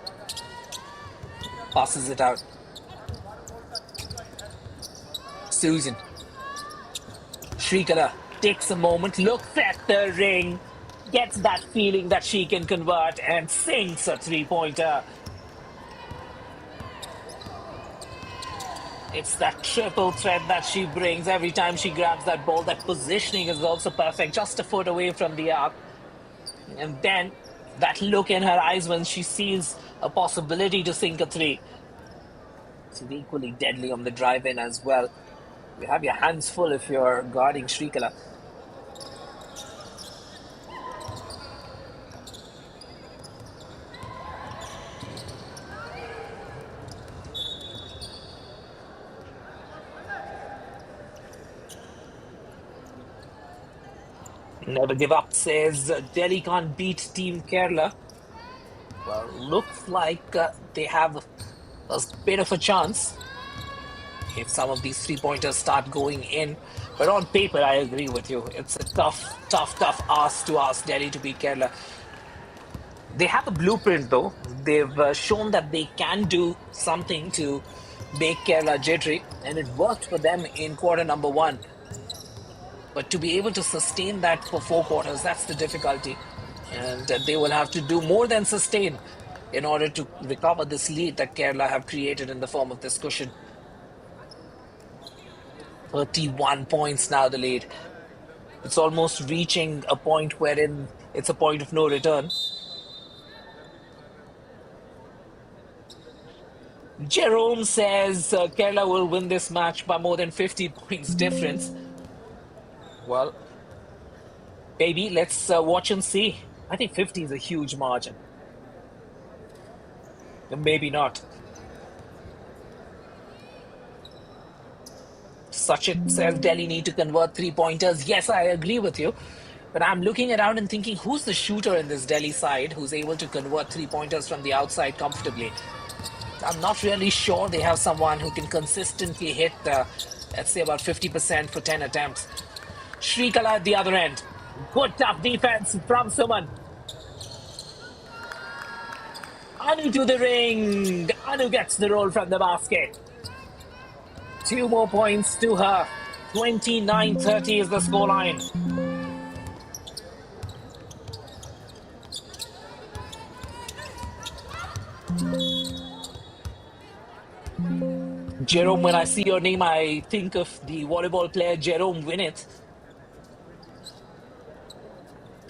passes it out. Susan. Shrikala takes a moment, looks at the ring, gets that feeling that she can convert and sinks a 3-pointer. It's that triple threat that she brings every time she grabs that ball. That positioning is also perfect, just a foot away from the arc. And then that look in her eyes when she sees a possibility to sink a 3. It's equally deadly on the drive-in as well. You have your hands full if you're guarding Shrikala. Never give up, says Delhi can't beat Team Kerala. Well, looks like they have a bit of a chance if some of these 3-pointers start going in. But on paper, I agree with you. It's a tough ask to ask Delhi to beat Kerala. They have a blueprint, though. They've shown that they can do something to make Kerala jittery, and it worked for them in quarter number one. But to be able to sustain that for 4 quarters, that's the difficulty. And they will have to do more than sustain in order to recover this lead that Kerala have created in the form of this cushion. 31 points now, the lead. It's almost reaching a point wherein it's a point of no return. Jerome says Kerala will win this match by more than 50 points difference. Well, maybe let's watch and see. I think 50 is a huge margin. Maybe not. Sachit says Delhi need to convert 3-pointers. Yes, I agree with you. But I'm looking around and thinking, who's the shooter in this Delhi side who's able to convert 3-pointers from the outside comfortably? I'm not really sure they have someone who can consistently hit, let's say, about 50% for 10 attempts. Shrikala at the other end. Good tough defense from Suman. Anu to the ring. Anu gets the roll from the basket. 2 more points to her. 29-30 is the scoreline. Jerome, when I see your name, I think of the volleyball player Jerome Winnett.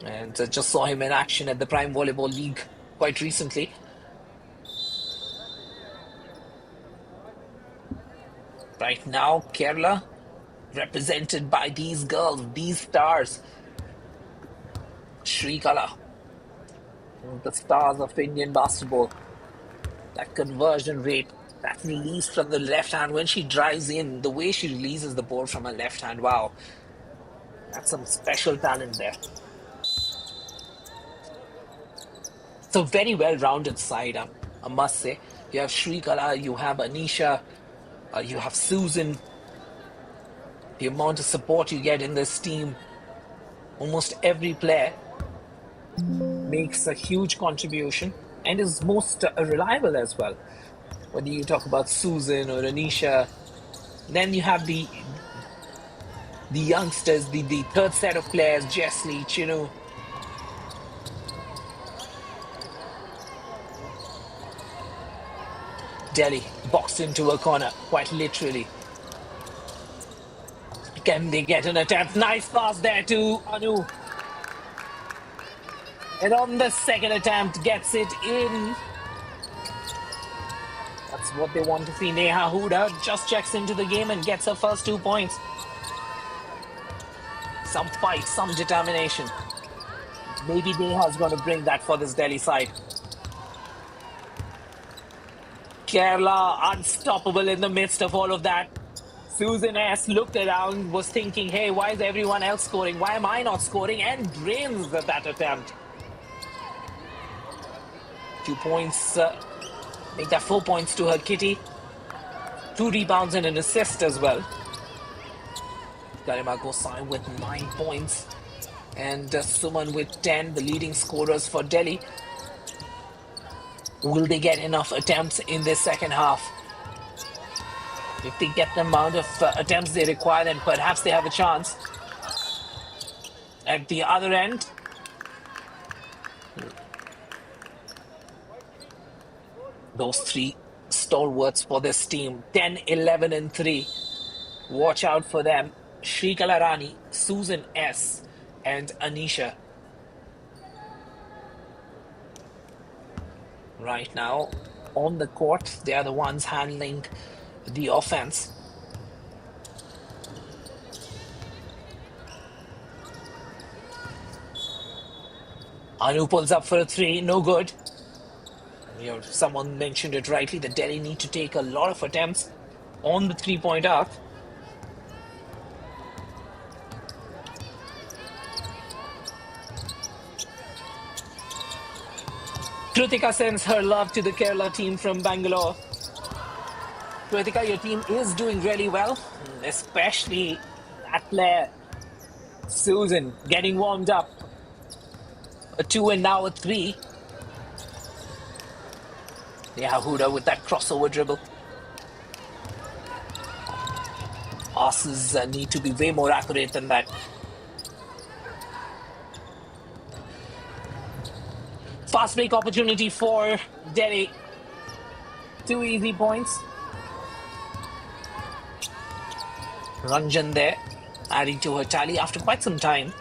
And I just saw him in action at the Prime Volleyball League quite recently. Right now, Kerala, represented by these girls, these stars. Shrikala, the stars of Indian basketball. That conversion rate, that release from the left hand when she drives in, the way she releases the ball from her left hand, wow. That's some special talent there. It's a very well-rounded side, I must say. You have Shrikala, you have Anisha, you have Susan. The amount of support you get in this team, almost every player makes a huge contribution and is most reliable as well. Whether you talk about Susan or Anisha, then you have the youngsters, the third set of players, Jessley, Chinu. Delhi boxed into a corner, quite literally. Can they get an attempt? Nice pass there to Anu. And on the second attempt, gets it in. That's what they want to see. Neha Huda just checks into the game and gets her first 2 points. Some fight, some determination. Maybe Neha's going to bring that for this Delhi side. Kerala unstoppable in the midst of all of that. Susan S. looked around, was thinking, hey, why is everyone else scoring? Why am I not scoring? And drains that attempt. 2 points, make that 4 points to her kitty. 2 rebounds and an assist as well. Garima Gosai with 9 points. And Suman with 10, the leading scorers for Delhi. Will they get enough attempts in this second half? If they get the amount of attempts they require, then perhaps they have a chance. At the other end, those 3 stalwarts for this team, 10, 11, and 3. Watch out for them. Shrikala Rani, Susan S., and Anisha. Right now, on the court, they are the ones handling the offense. Anu pulls up for a 3, no good. Someone mentioned it rightly, that Delhi need to take a lot of attempts on the 3-point arc. Kritika sends her love to the Kerala team from Bangalore. Kritika, your team is doing really well, especially that player, Susan, getting warmed up. A 2 and now a 3. Yeah, Huda with that crossover dribble. Passes need to be way more accurate than that. Fast break opportunity for Delhi. 2 easy points. Ranjan there, adding to her tally after quite some time.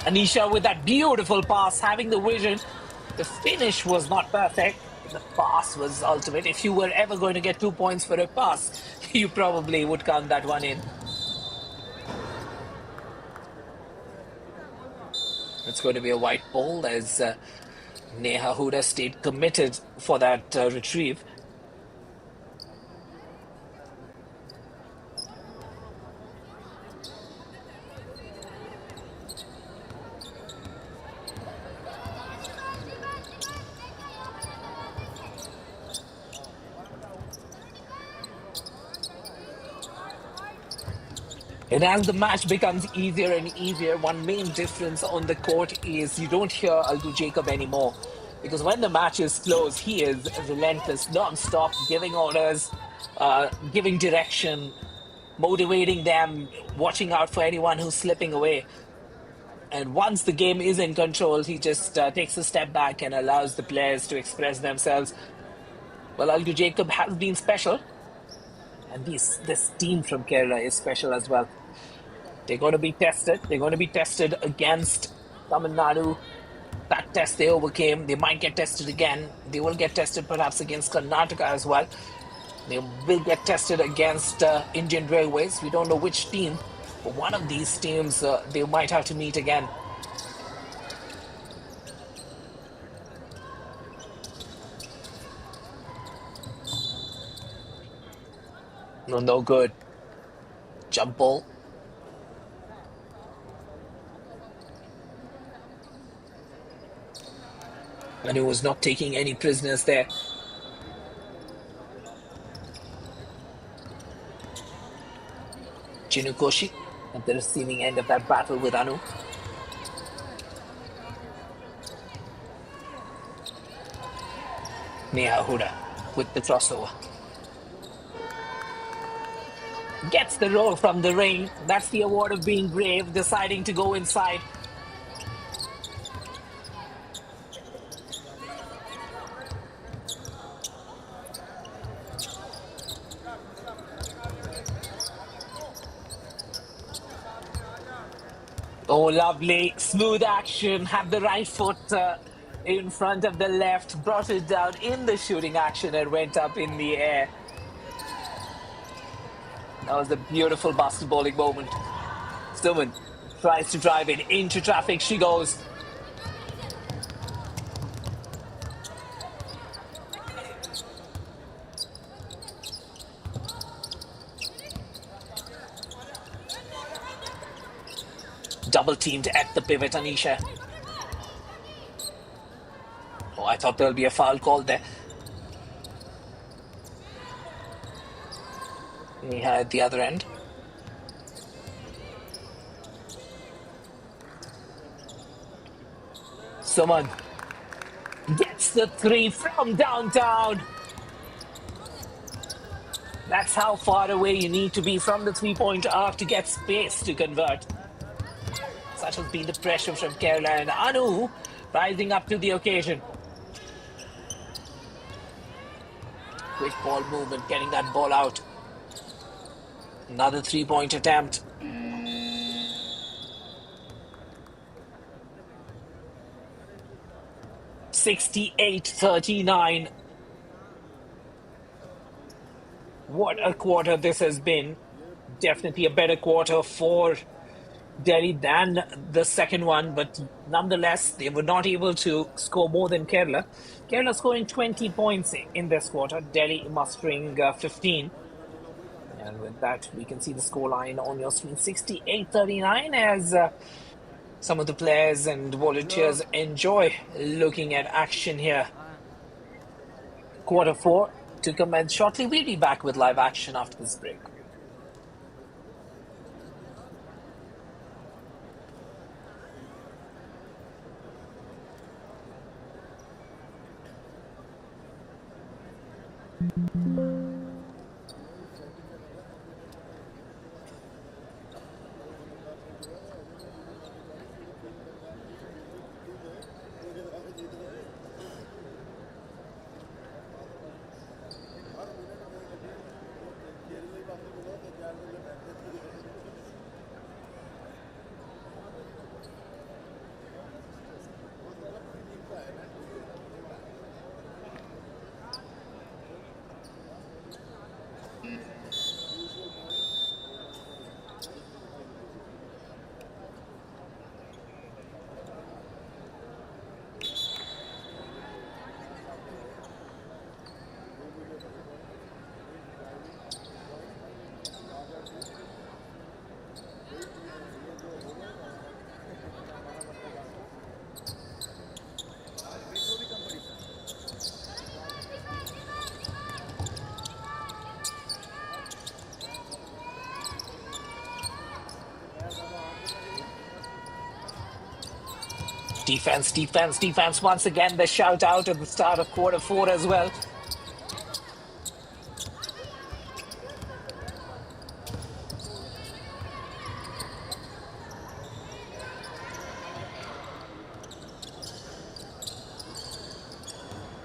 Anisha with that beautiful pass, having the vision. The finish was not perfect. The pass was ultimate. If you were ever going to get 2 points for a pass, you probably would count that one in. It's going to be a white ball as Neha Huda stayed committed for that retrieve. And as the match becomes easier and easier, one main difference on the court is you don't hear Aldu Jacob anymore. Because when the match is close, he is relentless, non-stop, giving orders, giving direction, motivating them, watching out for anyone who's slipping away. And once the game is in control, he just takes a step back and allows the players to express themselves. Well, Aldu Jacob has been special, and this team from Kerala is special as well. They're going to be tested. They're going to be tested against Tamil Nadu. That test they overcame. They might get tested again. They will get tested perhaps against Karnataka as well. They will get tested against Indian Railways. We don't know which team, but one of these teams they might have to meet again. No, no good. Jump ball. And he was not taking any prisoners there. Chinukoshi at the receiving end of that battle with Anu. Neha Huda with the crossover. Gets the roll from the ring. That's the award of being brave, deciding to go inside. Oh, lovely. Smooth action. Had the right foot in front of the left, brought it down in the shooting action and went up in the air. That was a beautiful basketballing moment. Suman tries to drive it into traffic. She goes. Double teamed at the pivot, Anisha. Oh, I thought there'll be a foul call there. Neha at the other end. Suman gets the three from downtown. That's how far away you need to be from the three-point arc to get space to convert. Such has been the pressure from Kerala, and Anu rising up to the occasion. Quick ball movement, getting that ball out. Another three-point attempt. (68-39). What a quarter this has been. Definitely a better quarter for Delhi than the second one, but nonetheless, they were not able to score more than Kerala. Kerala scoring 20 points in this quarter, Delhi mustering 15. And with that, we can see the scoreline on your screen, 68-39, as some of the players and volunteers enjoy looking at action here. Quarter four to commence shortly. We'll be back with live action after this break. Defense, defense, defense. Once again, the shout out at the start of quarter four as well.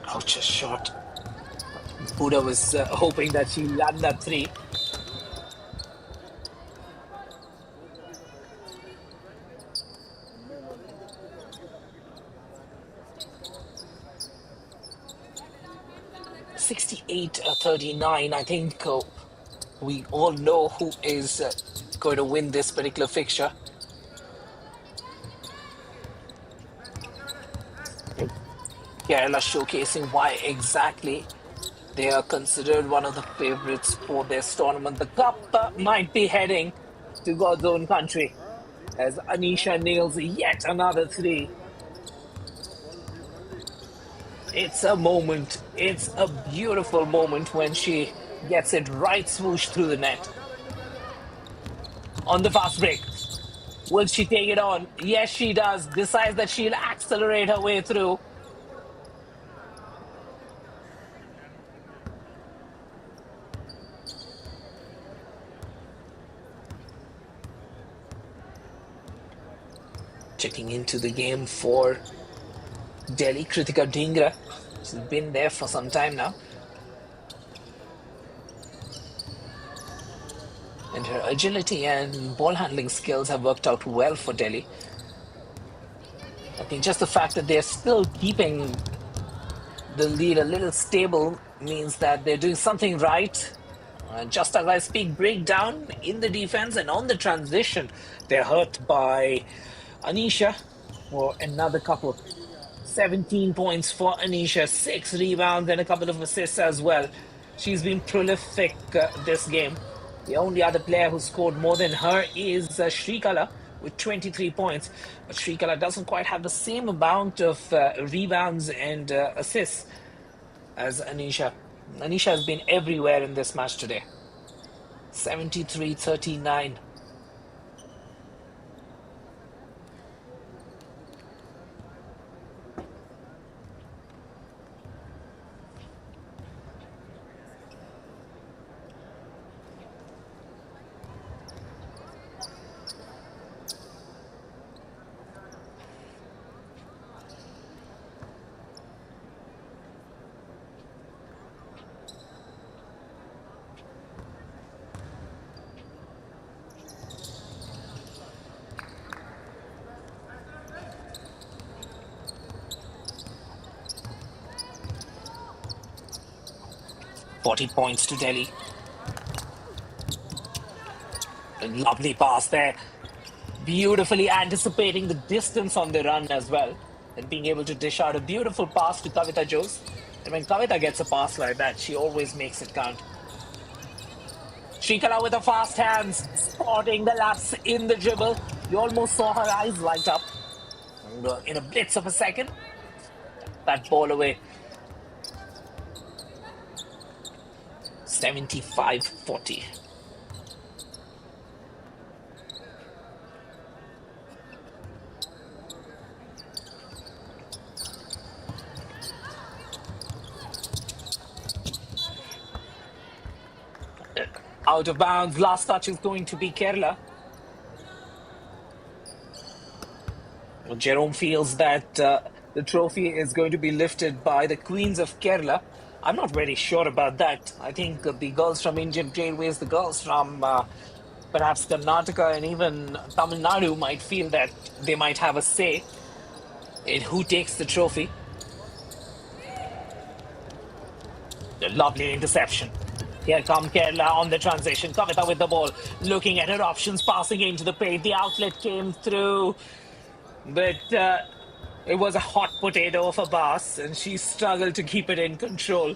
Ouch, a shot. Buddha was hoping that she land that three. $68-39. I think we all know who is going to win this particular fixture. Kerala showcasing why exactly they are considered one of the favorites for this tournament. The cup might be heading to God's own country as Anisha nails yet another three. It's a moment. It's a beautiful moment when she gets it right swoosh through the net. On the fast break. Will she take it on? Yes, she does. Decides that she'll accelerate her way through. Checking into the game for Delhi, Kritika Dhingra. She's been there for some time now. And her agility and ball handling skills have worked out well for Delhi. I think just the fact that they're still keeping the lead a little stable means that they're doing something right. Just as I speak, breakdown in the defense and on the transition, they're hurt by Anisha for another couple. 17 points for Anisha, 6 rebounds and a couple of assists as well. She's been prolific this game. The only other player who scored more than her is Shrikala with 23 points. But Shrikala doesn't quite have the same amount of rebounds and assists as Anisha. Anisha has been everywhere in this match today. 73-39. Forty points to Delhi. A lovely pass there. Beautifully anticipating the distance on the run as well. And being able to dish out a beautiful pass to Kavita Jose. And when Kavita gets a pass like that, she always makes it count. Shrikala with the fast hands, spotting the lapse in the dribble. You almost saw her eyes light up. And, in a blitz of a second, that ball away. 75-40. Out of bounds. Last touch is going to be Kerala. Well, Jerome feels that the trophy is going to be lifted by the Queens of Kerala. I'm not very sure about that. I think the girls from Indian Railways, the girls from perhaps Karnataka and even Tamil Nadu might feel that they might have a say in who takes the trophy. A lovely interception. Here come Kerala on the transition. Kavita with the ball, looking at her options, passing into the paint. The outlet came through, but it was a hot potato of a pass, and she struggled to keep it in control.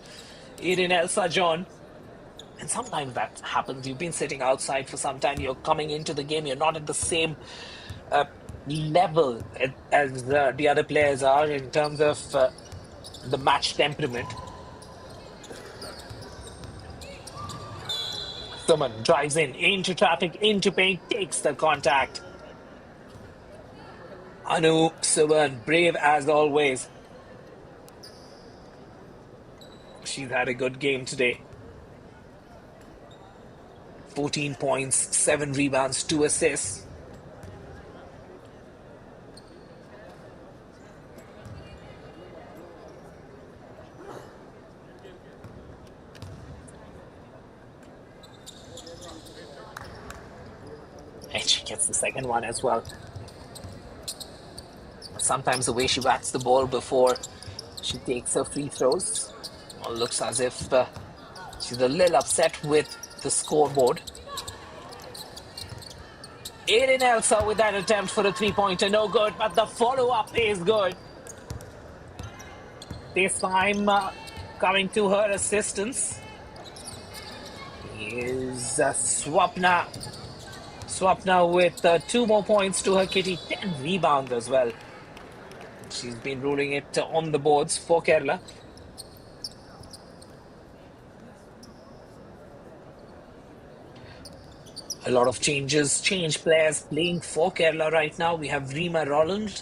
Eden Elsa John. And sometimes that happens. You've been sitting outside for some time. You're coming into the game. You're not at the same level as the other players are in terms of the match temperament. Someone drives in, into traffic, into paint, takes the contact. Anu Suban, brave as always. She's had a good game today. 14 points, 7 rebounds, 2 assists. And she gets the second one as well. Sometimes the way she bats the ball before she takes her free throws, well, looks as if she's a little upset with the scoreboard. Aiden Elsa with that attempt for a three-pointer, no good, but the follow-up is good. This time coming to her assistance is Swapna. Swapna with 2 more points to her kitty, 10 rebounds as well. She's been ruling it on the boards for Kerala. A lot of change players playing for Kerala right now. We have Rima Roland,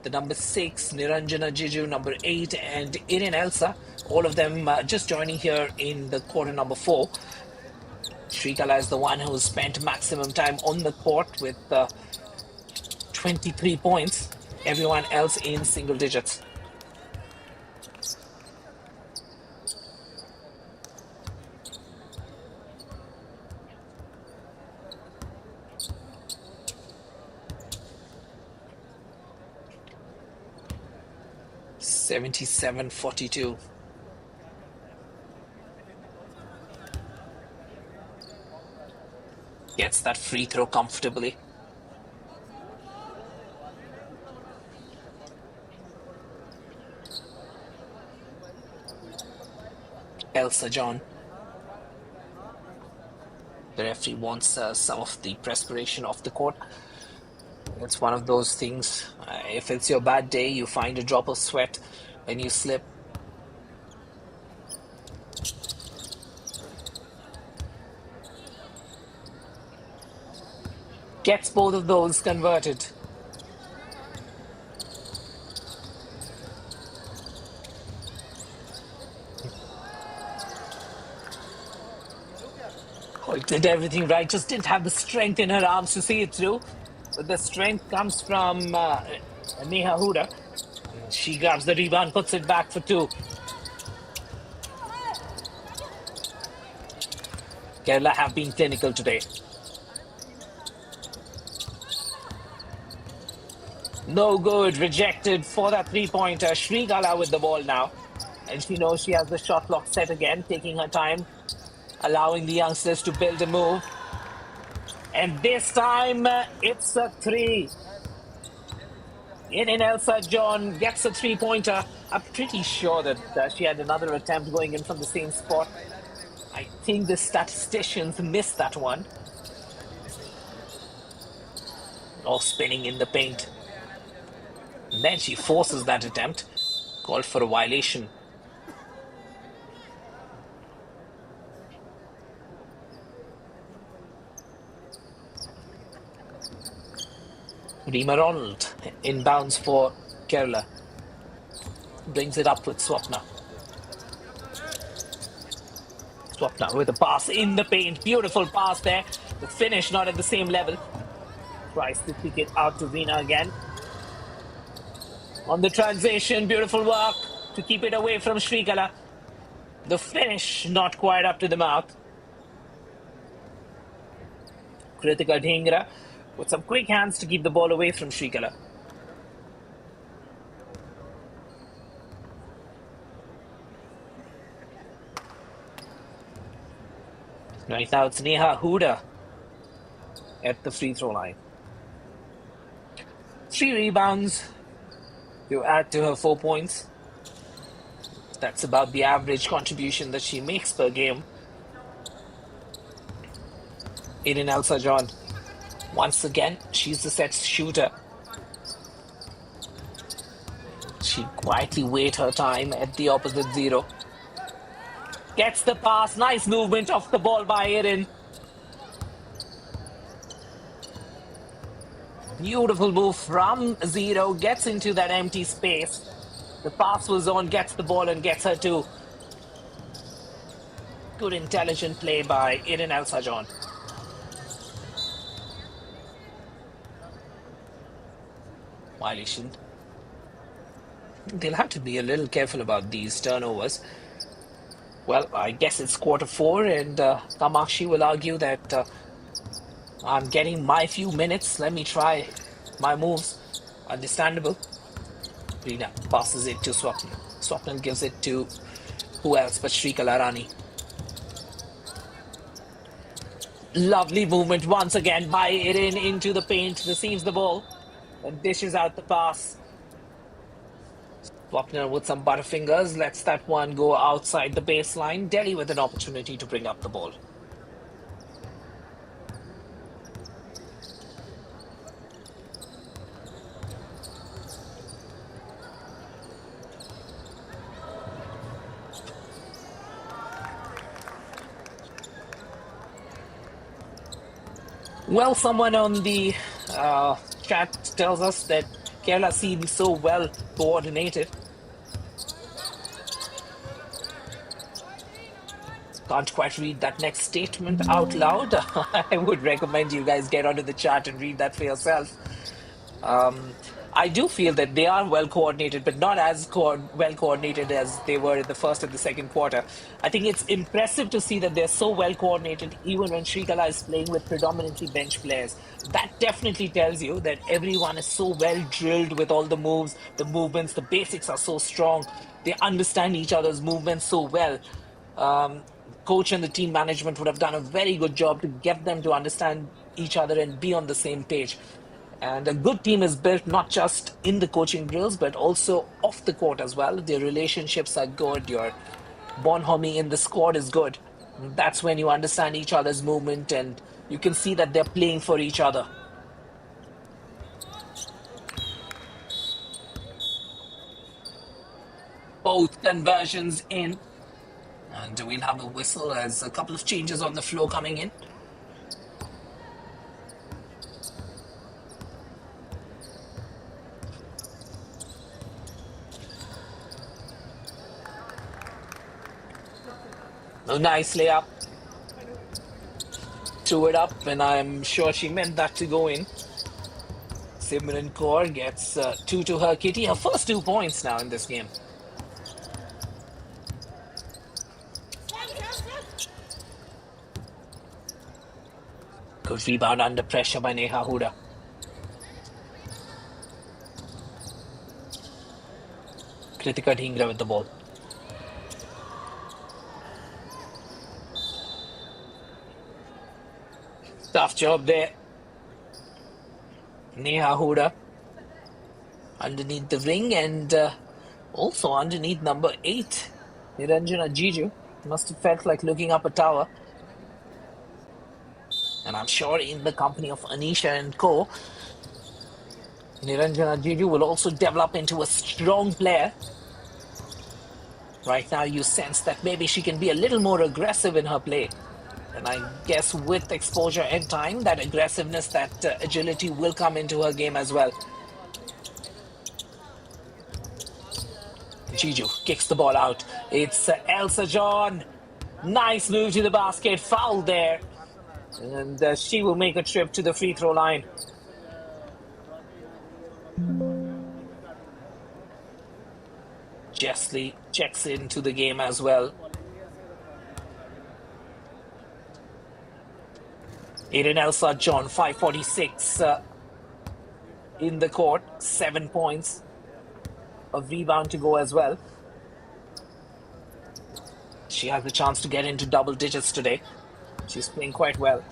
the number 6, Niranjana Jiju, number 8, and Irin Elsa. All of them just joining here in the quarter number 4. Shrikala is the one who spent maximum time on the court with 23 points. Everyone else in single digits. (77-42). Gets that free throw comfortably. Elsa John. The referee wants some of the perspiration off the court. It's one of those things. If it's your bad day, you find a drop of sweat and you slip. Gets both of those converted. Oh, did everything right, just didn't have the strength in her arms to see it through. But the strength comes from Neha Huda. She grabs the rebound, puts it back for 2. Kerala have been clinical today. No good, rejected for that three-pointer. Shrikala with the ball now. And she knows she has the shot clock set again, taking her time, allowing the youngsters to build a move. And this time, it's a 3. In Elsa John gets a three-pointer. I'm pretty sure that she had another attempt going in from the same spot. I think the statisticians missed that one. Oh, spinning in the paint. And then she forces that attempt. Called for a violation. Rima Ronald inbounds for Kerala. Brings it up with Swapna. Swapna with a pass in the paint. Beautiful pass there. The finish not at the same level. Tries to kick it out to Veena again. On the transition, beautiful work to keep it away from Shrikala. The finish not quite up to the mark. Kritika Dhingra with some quick hands to keep the ball away from Shrikala. Right now it's Neha Huda at the free throw line. 3 rebounds to add to her 4 points. That's about the average contribution that she makes per game. Irin Elsa John. Once again, she's the set shooter. She quietly waits her time at the opposite 0. Gets the pass. Nice movement off the ball by Irin. Beautiful move from Zero, gets into that empty space. The pass was on, gets the ball and gets her to. Good intelligent play by Eden El Sajon. Violation. They'll have to be a little careful about these turnovers. Well, I guess it's quarter four, and Kamakshi will argue that I'm getting my few minutes. Let me try my moves. Understandable. Reena passes it to Swapnil. Swapnil gives it to who else but Shrikala Rani. Lovely movement once again by Eden into the paint, receives the ball, and dishes out the pass. Swapnil with some butterfingers lets that one go outside the baseline. Delhi with an opportunity to bring up the ball. Well, someone on the chat tells us that Kerala seems so well coordinated. Can't quite read that next statement out loud. I would recommend you guys get onto the chat and read that for yourself. I do feel that they are well coordinated, but not as well coordinated as they were in the first and the second quarter. I think it's impressive to see that they're so well coordinated, even when Shrikala is playing with predominantly bench players. That definitely tells you that everyone is so well drilled with all the moves, the movements, the basics are so strong. They understand each other's movements so well. Coach and the team management would have done a very good job to get them to understand each other and be on the same page. And a good team is built not just in the coaching drills, but also off the court as well. Their relationships are good. Your bonhomie in the squad is good. That's when you understand each other's movement and you can see that they're playing for each other. Both conversions in. And we'll have a whistle as a couple of changes on the floor coming in. A nice layup. Threw it up, and I'm sure she meant that to go in. Simran Kaur gets 2 to her kitty. Her first 2 points now in this game. Good rebound under pressure by Neha Huda. Kritika Dhingra with the ball. Tough job there. Neha Huda underneath the ring and also underneath number 8, Niranjana Jiju. Must have felt like looking up a tower. And I'm sure in the company of Anisha and co, Niranjana Jiju will also develop into a strong player. Right now you sense that maybe she can be a little more aggressive in her play. And I guess with exposure and time, that aggressiveness, that agility will come into her game as well. Jiju kicks the ball out. It's El Sajon. Nice move to the basket. Foul there. And she will make a trip to the free throw line. Jessley checks into the game as well. Eden El Sajon, 5:46 in the court, 7 points. A rebound to go as well. She has the chance to get into double digits today. She's playing quite well.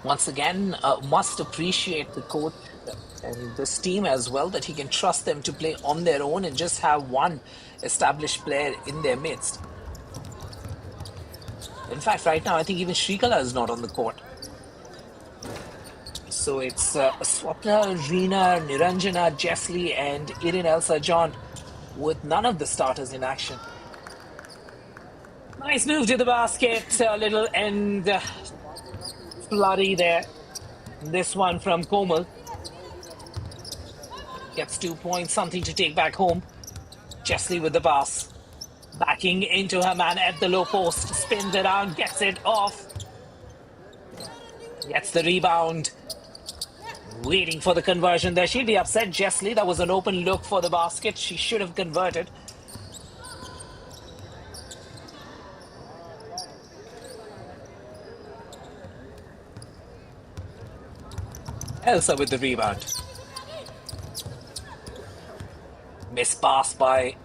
Once again, must appreciate the coach and this team as well, that he can trust them to play on their own and just have one established player in their midst. In fact, right now, I think even Shrikala is not on the court. So it's Swapna, Reena, Niranjana, Jesli, and Irin Elsa John with none of the starters in action. Nice move to the basket, a little end flurry there. This one from Komal. Gets 2 points, something to take back home. Jesli with the pass. Backing into her man at the low post. Spins it out, gets it off. Gets the rebound. Waiting for the conversion there. She'll be upset, Jesli. That was an open look for the basket. She should have converted. Elsa with the rebound. Miss pass by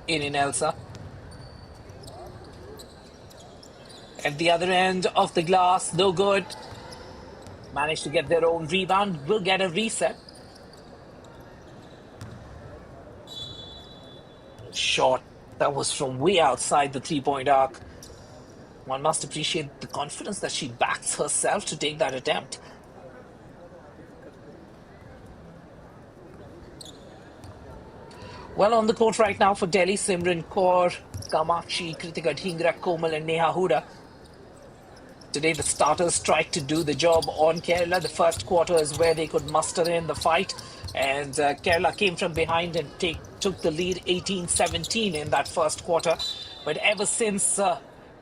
Irin Elsa. At the other end of the glass, no good. Managed to get their own rebound. Will get a reset. Shot that was from way outside the three-point arc. One must appreciate the confidence that she backs herself to take that attempt. Well, on the court right now for Delhi, Simran Kaur, Kamakshi, Kritika Dhingra, Komal and Neha Huda. Today the starters tried to do the job on Kerala. The first quarter is where they could muster in the fight. And Kerala came from behind and took the lead 18-17 in that first quarter. But ever since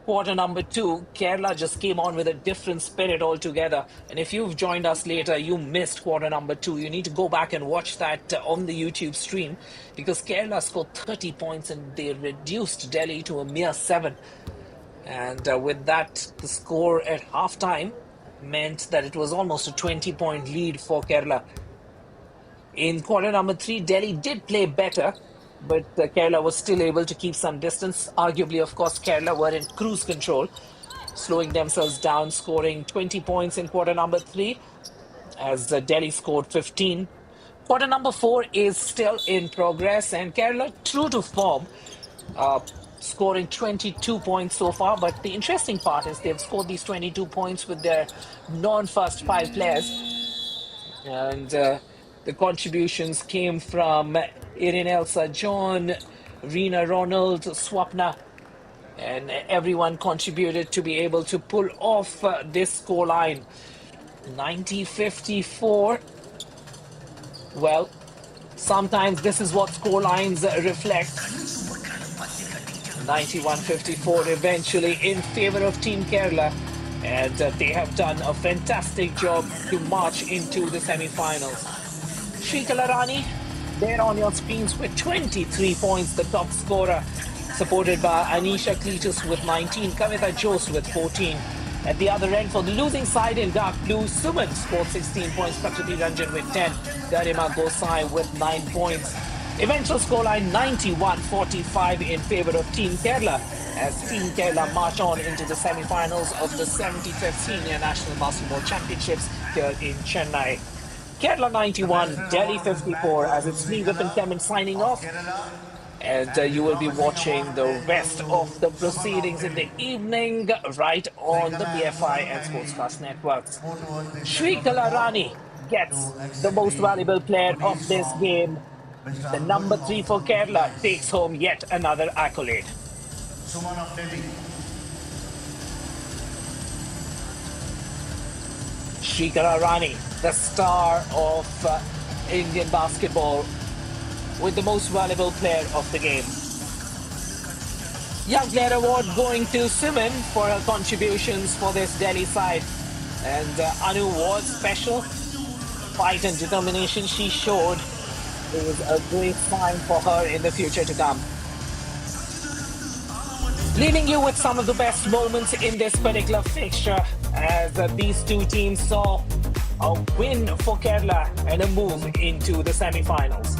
quarter number 2, Kerala just came on with a different spirit altogether. And if you've joined us later, you missed quarter number 2. You need to go back and watch that on the YouTube stream, because Kerala scored 30 points and they reduced Delhi to a mere 7. And with that, the score at halftime meant that it was almost a 20-point lead for Kerala. In quarter number 3, Delhi did play better, but Kerala was still able to keep some distance. Arguably, of course, Kerala were in cruise control, slowing themselves down, scoring 20 points in quarter number 3, as Delhi scored 15. Quarter number 4 is still in progress, and Kerala, true to form, scoring 22 points so far. But the interesting part is they've scored these 22 points with their non-first 5 players. And the contributions came from Irin Elsa John, Reena Ronald, Swapna, and everyone contributed to be able to pull off this scoreline. 90-54. Well, sometimes this is what scorelines reflect. 91-54 eventually in favor of Team Kerala, and they have done a fantastic job to march into the semi-finals. Shrikala Rani there on your screens with 23 points, the top scorer, supported by Anisha Cletus with 19, Kavita Jose with 14. At the other end, for the losing side in dark blue, Suman scored 16 points, Prakriti Ranjan with 10, Garima Gosai with 9 points. Eventual scoreline 91-45 in favor of Team Kerala, as Team Kerala march on into the semi-finals of the 75th Senior National Basketball Championships here in Chennai. Kerala 91, Delhi 54, as it's me, Vipin Clement, signing off. And you will be watching the rest of the proceedings in the evening right on the BFI and Sportscast networks. Shrikala Rani gets the most valuable player of this game. The number 3 for Kerala takes home yet another accolade. Shrikala Rani, the star of Indian basketball, with the most valuable player of the game. Young Player Award going to Suman for her contributions for this Delhi side. And Anu was special. Fight and determination she showed is a great sign for her in the future to come. Leaving you with some of the best moments in this particular fixture, as these two teams saw a win for Kerala and a move into the semi-finals.